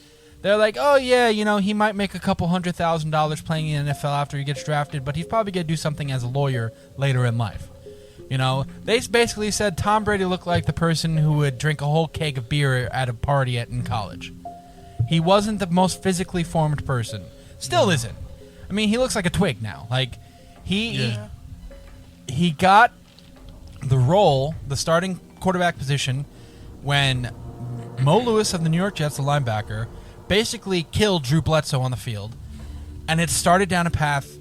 they're like, oh, yeah, he might make a couple $100,000 playing in the NFL after he gets drafted, but he's probably going to do something as a lawyer later in life. They basically said Tom Brady looked like the person who would drink a whole keg of beer at a party in college. He wasn't the most physically formed person. Still isn't. I mean, he looks like a twig now. Like, he got the role, the starting quarterback position, when Mo Lewis of the New York Jets, the linebacker, basically killed Drew Bledsoe on the field. And it started down a path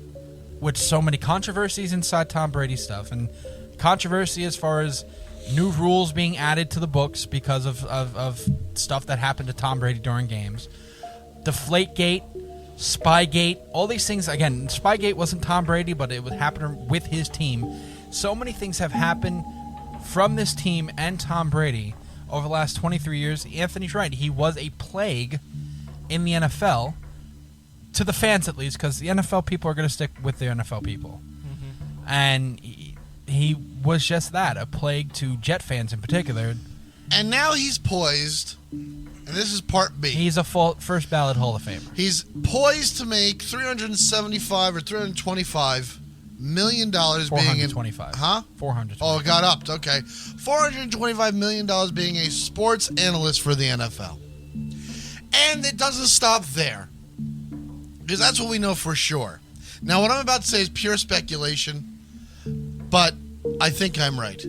with so many controversies inside Tom Brady stuff. And controversy as far as new rules being added to the books because of stuff that happened to Tom Brady during games. Deflategate, Spygate, all these things. Again, Spygate wasn't Tom Brady, but it would happen with his team. So many things have happened from this team and Tom Brady over the last 23 years. Anthony's right. He was a plague in the NFL, to the fans at least, because the NFL people are going to stick with the NFL people. Mm-hmm. And he was just that, a plague to Jet fans in particular. And now he's poised, and this is part B. He's a first ballot Hall of Famer. He's poised to make $375 or $325 million being in... 425. Huh? 425. Oh, it got upped. Okay. $425 million being a sports analyst for the NFL. And it doesn't stop there, because that's what we know for sure. Now, what I'm about to say is pure speculation, but I think I'm right.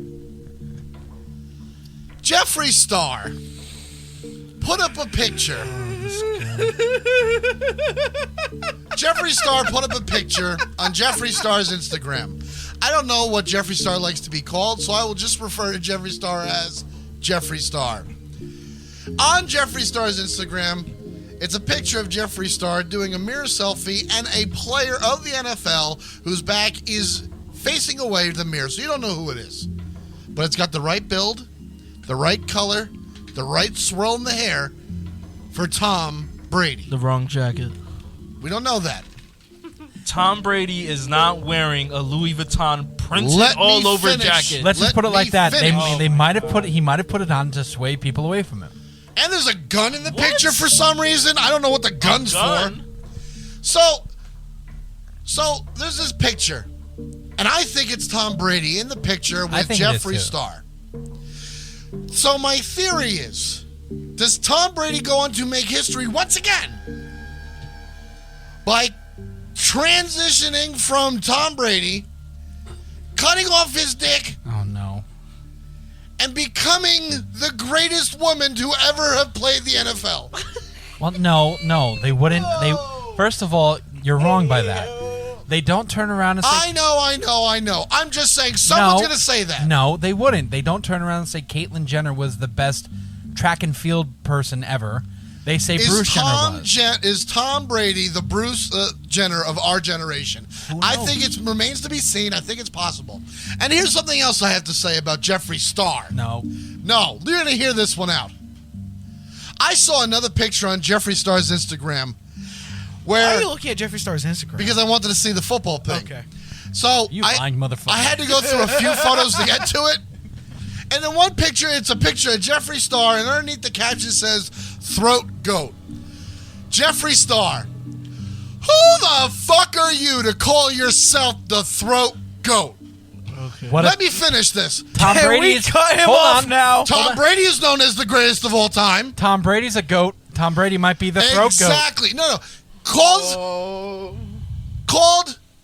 Jeffree Star put up a picture. Jeffree Star put up a picture on Jeffree Star's Instagram. I don't know what Jeffree Star likes to be called, so I will just refer to Jeffree Star as Jeffree Star. On Jeffree Star's Instagram, it's a picture of Jeffree Star doing a mirror selfie and a player of the NFL whose back is facing away the mirror, so you don't know who it is. But it's got the right build, the right color, the right swirl in the hair for Tom Brady. The wrong jacket. We don't know that. Tom Brady is not wearing a Louis Vuitton printed all over jacket. Let's just put it like that. They might have put it. He might have put it on to sway people away from him. And there's a gun in the picture for some reason. I don't know what the gun's for. So there's this picture, and I think it's Tom Brady in the picture with Jeffree Star. So my theory is, does Tom Brady go on to make history once again by transitioning from Tom Brady, cutting off his dick, and becoming the greatest woman to ever have played the NFL? Well, no, they wouldn't. They first of all, you're wrong by that. They don't turn around and say, I know. I'm just saying someone's going to say that. No, they wouldn't. They don't turn around and say Caitlyn Jenner was the best track and field person ever. They say Bruce Jenner was. Is Tom Brady the Bruce Jenner of our generation? I think it remains to be seen. I think it's possible. And here's something else I have to say about Jeffree Star. No, you're going to hear this one out. I saw another picture on Jeffree Star's Instagram where... Why are you looking at Jeffree Star's Instagram? Because I wanted to see the football thing. Okay. So lying motherfucker. I had to go through a few photos to get to it. And in one picture, it's a picture of Jeffree Star, and underneath the caption says, "Throat Goat." Jeffree Star, who the fuck are you to call yourself the Throat Goat? Okay. Let me finish this. Tom Brady is... cut him off now. Tom Brady is known as the greatest of all time. Tom Brady's a goat. Tom Brady might be the throat goat. Exactly. No. Called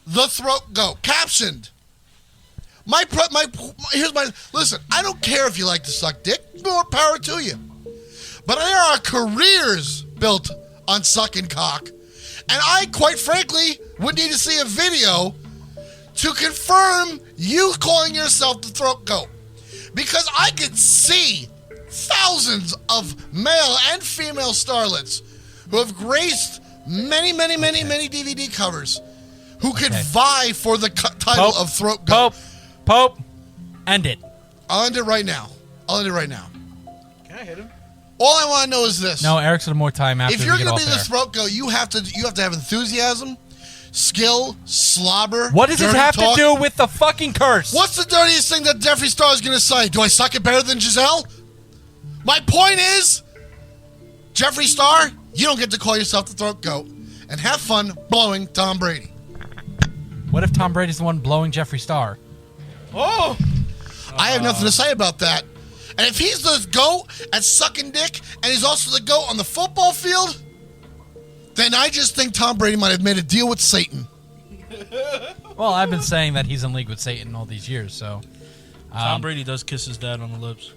the Throat Goat. Captioned. Listen, I don't care if you like to suck dick. More power to you. But there are careers built on sucking cock. And I, quite frankly, would need to see a video to confirm you calling yourself the Throat Goat. Because I could see thousands of male and female starlets who have graced many DVD covers who could vie for the title of Throat Goat. Pope, end it. I'll end it right now. Okay. I hit him. All I want to know is this. No, Eric's gonna more time after If we you're get going off to be the air. throat goat, you have to have enthusiasm, skill, slobber. What does it dirty have talk. to do with the fucking curse? What's the dirtiest thing that Jeffree Star is going to say? Do I suck it better than Giselle? My point is, Jeffree Star, you don't get to call yourself the throat goat and have fun blowing Tom Brady. What if Tom Brady's the one blowing Jeffree Star? Oh! I have nothing to say about that. And if he's the GOAT at sucking dick and he's also the GOAT on the football field, then I just think Tom Brady might have made a deal with Satan. Well, I've been saying that he's in league with Satan all these years, so... Tom Brady does kiss his dad on the lips.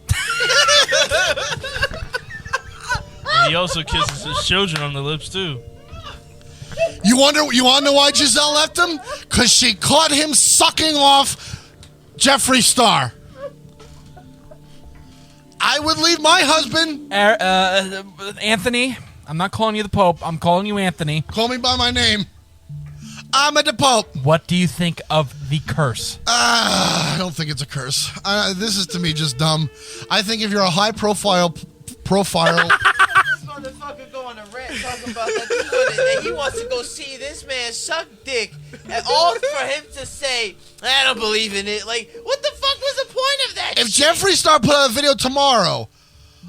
And he also kisses his children on the lips, too. You want to know why Giselle left him? Because she caught him sucking off Jeffree Star. I would leave my husband. Anthony, I'm not calling you the Pope. I'm calling you Anthony. Call me by my name. I'm the Pope. What do you think of the curse? I don't think it's a curse. This is to me just dumb. I think if you're a high profile. This motherfucker go on a rant talking about that he wants to go see this man suck dick, and all for him to say, I don't believe in it. Like, what the fuck was the point of that? If Jeffree Star put out a video tomorrow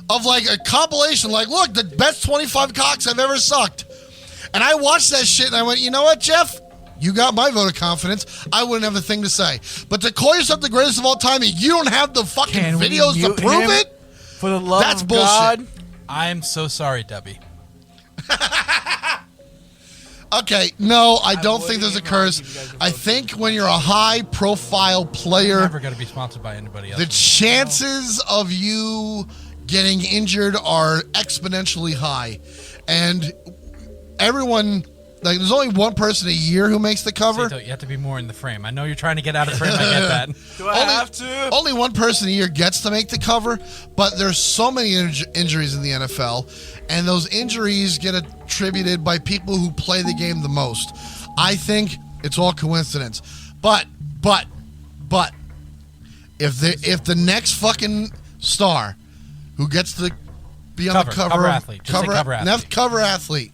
of like a compilation, like, look, the best 25 cocks I've ever sucked, and I watched that shit and I went, you know what, Jeff? You got my vote of confidence. I wouldn't have a thing to say. But to call yourself the greatest of all time and you don't have the fucking videos to prove it? For the love That's of bullshit. God. I'm so sorry, Debbie. Okay, no, I don't think there's a curse. I think when you're a high-profile player, Never going to be sponsored by anybody else. the chances of you getting injured are exponentially high. And everyone, like, there's only one person a year who makes the cover. You have to be more in the frame. I know you're trying to get out of frame. I get that. Do I have to? Only one person a year gets to make the cover, but there's so many injuries in the NFL, and those injuries get attributed by people who play the game the most. I think it's all coincidence. But if the next fucking star who gets to be on the cover athlete. Just say cover athlete. next cover athlete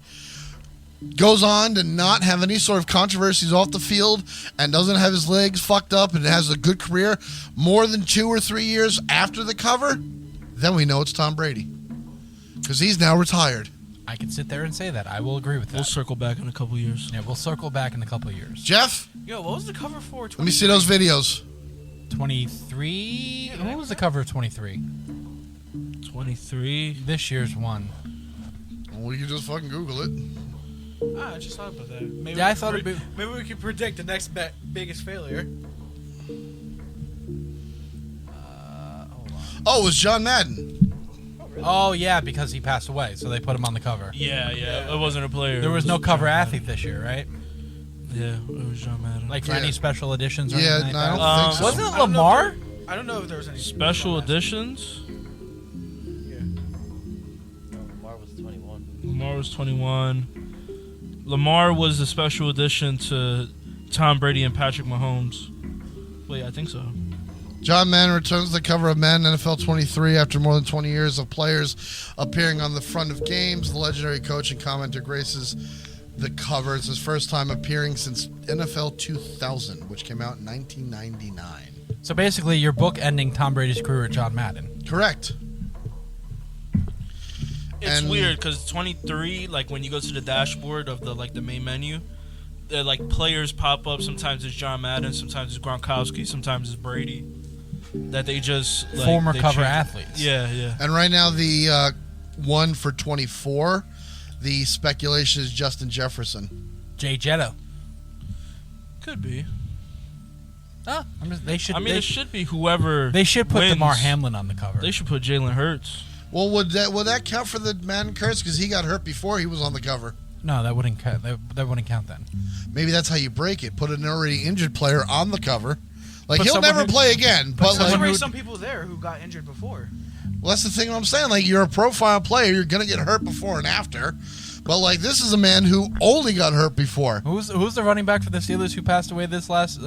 goes on to not have any sort of controversies off the field and doesn't have his legs fucked up and has a good career more than 2 or 3 years after the cover, then we know it's Tom Brady. Because he's now retired. I can sit there and say that. I will agree with that. We'll circle back in a couple years. Yeah, we'll circle back in a couple years. Jeff? Yo, what was the cover for? Let me see those videos. 23? What was the cover of 23? 23? This year's one. Well, you just fucking Google it. I just thought about that. Maybe Yeah, I thought it'd be... Maybe we could predict the next biggest failure. Oh, it was John Madden. Oh, yeah, because he passed away, so they put him on the cover. Yeah. It wasn't a player. There was no cover athlete this year, right? Yeah, it was John Madden. Like for any special editions or Yeah, anything no, like I that? don't think so. Wasn't it Lamar? I don't know if there was any Special editions? Lamar was 21. Lamar was 21. Lamar was the special edition to Tom Brady and Patrick Mahomes. Wait, I think so. John Madden returns to the cover of Madden NFL 23 after more than 20 years of players appearing on the front of games. The legendary coach and commenter graces the cover. It's his first time appearing since NFL 2000, which came out in 1999. So basically, you're bookending Tom Brady's career at John Madden. Correct. It's And- weird because 23, like when you go to the dashboard of the main menu, they're like players pop up. Sometimes it's John Madden, sometimes it's Gronkowski, sometimes it's Brady. That they just Former they cover change- athletes. Yeah. And right now, the one for 24, the speculation is Justin Jefferson. Jay Jetto. Could be. They should. It should be whoever. They should put wins. DeMar Hamlin on the cover. They should put Jalen Hurts. Well, would that count for the Madden Curse? Because he got hurt before he was on the cover. No, that wouldn't count. That wouldn't count then. Maybe that's how you break it. Put an already injured player on the cover. Like, But he'll someone never who- play again. But There's like, already some people there who got injured before. well, that's the thing I'm saying. Like, you're a profile player. You're going to get hurt before and after. But, like, this is a man who only got hurt before. Who's the running back for the Steelers who passed away this last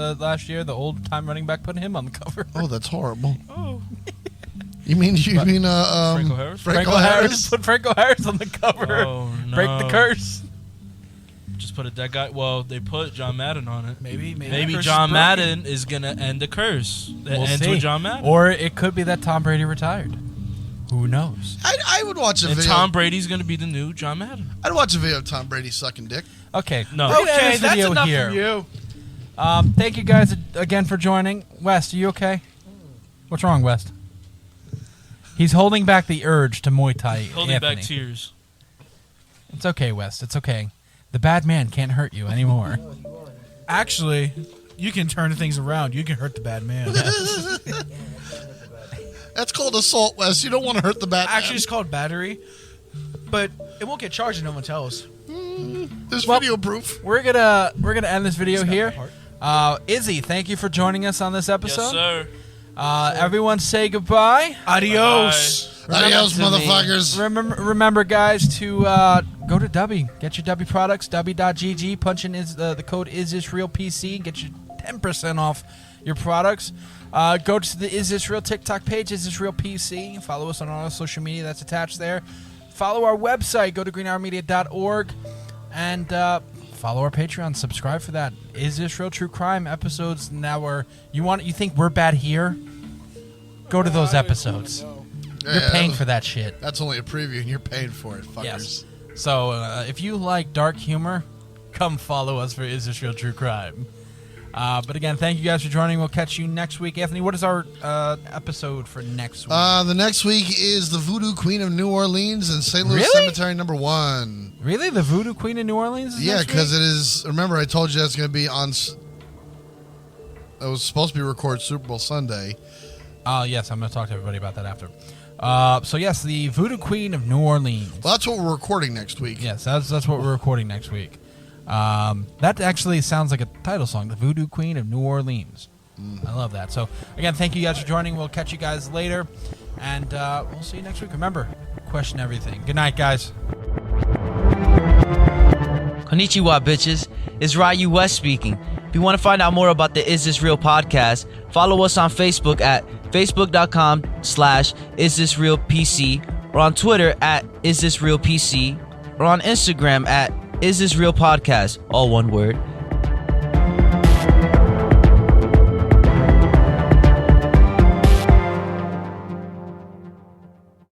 year? The old time running back, putting him on the cover. Oh, that's horrible. Oh. You mean Franco Harris? Franco Harris? Put Franco Harris on the cover. Oh, no. Break the curse. Just put a dead guy. Well, they put John Madden on it. Maybe John Madden is gonna end the curse. That ends with John Madden. Or it could be that Tom Brady retired. Who knows? I would watch a and video. Tom Brady's gonna be the new John Madden. I'd watch a video of Tom Brady sucking dick. Okay. No. Okay, that's enough here. from you. Thank you guys again for joining. West, are you okay? What's wrong, West? He's holding back the urge to Muay Thai. Holding Anthony. back tears. It's okay, West. It's okay. The bad man can't hurt you anymore. Actually, you can turn things around. You can hurt the bad man. That's called assault, Wes. You don't want to hurt the bad man. Actually, it's called battery, but it won't get charged if no one tells. There's video proof. We're gonna end this video here. Izzy, thank you for joining us on this episode. Yes, sir. Everyone say goodbye. Adios. Adios, motherfuckers. Remember, guys, to go to Dubby. Get your Dubby products, dubby.gg. Punch in the code IsThisRealPC and get you 10% off your products. Go to the Is This Real TikTok page, IsThisRealPC. Follow us on all our social media that's attached there. Follow our website. Go to greenhourmedia.org. And follow our Patreon. Subscribe for that. Is This Real True Crime episodes now are... You think we're bad here? Go to those episodes. You're paying for that shit. That's only a preview, and you're paying for it, fuckers. Yes. So, if you like dark humor, come follow us for Is This Real True Crime. But again, thank you guys for joining. We'll catch you next week. Anthony, what is our episode for next week? The next week is the Voodoo Queen of New Orleans and St. Louis Cemetery #1. Really? The Voodoo Queen of New Orleans is Yeah, next because week? it is... Remember, I told you that's going to be on... It was supposed to be recorded Super Bowl Sunday. Yes, I'm going to talk to everybody about that after. So, yes, the Voodoo Queen of New Orleans. Well, that's what we're recording next week. Yes, that's what we're recording next week. That actually sounds like a title song, the Voodoo Queen of New Orleans. I love that. So, again, thank you guys for joining. We'll catch you guys later, and we'll see you next week. Remember, question everything. Good night, guys. Konnichiwa, bitches. It's Ryu West speaking. If you want to find out more about the Is This Real podcast, follow us on Facebook at facebook.com/IsThisRealPC or on Twitter at IsThisRealPC or on Instagram at Is This Real Podcast, all one word.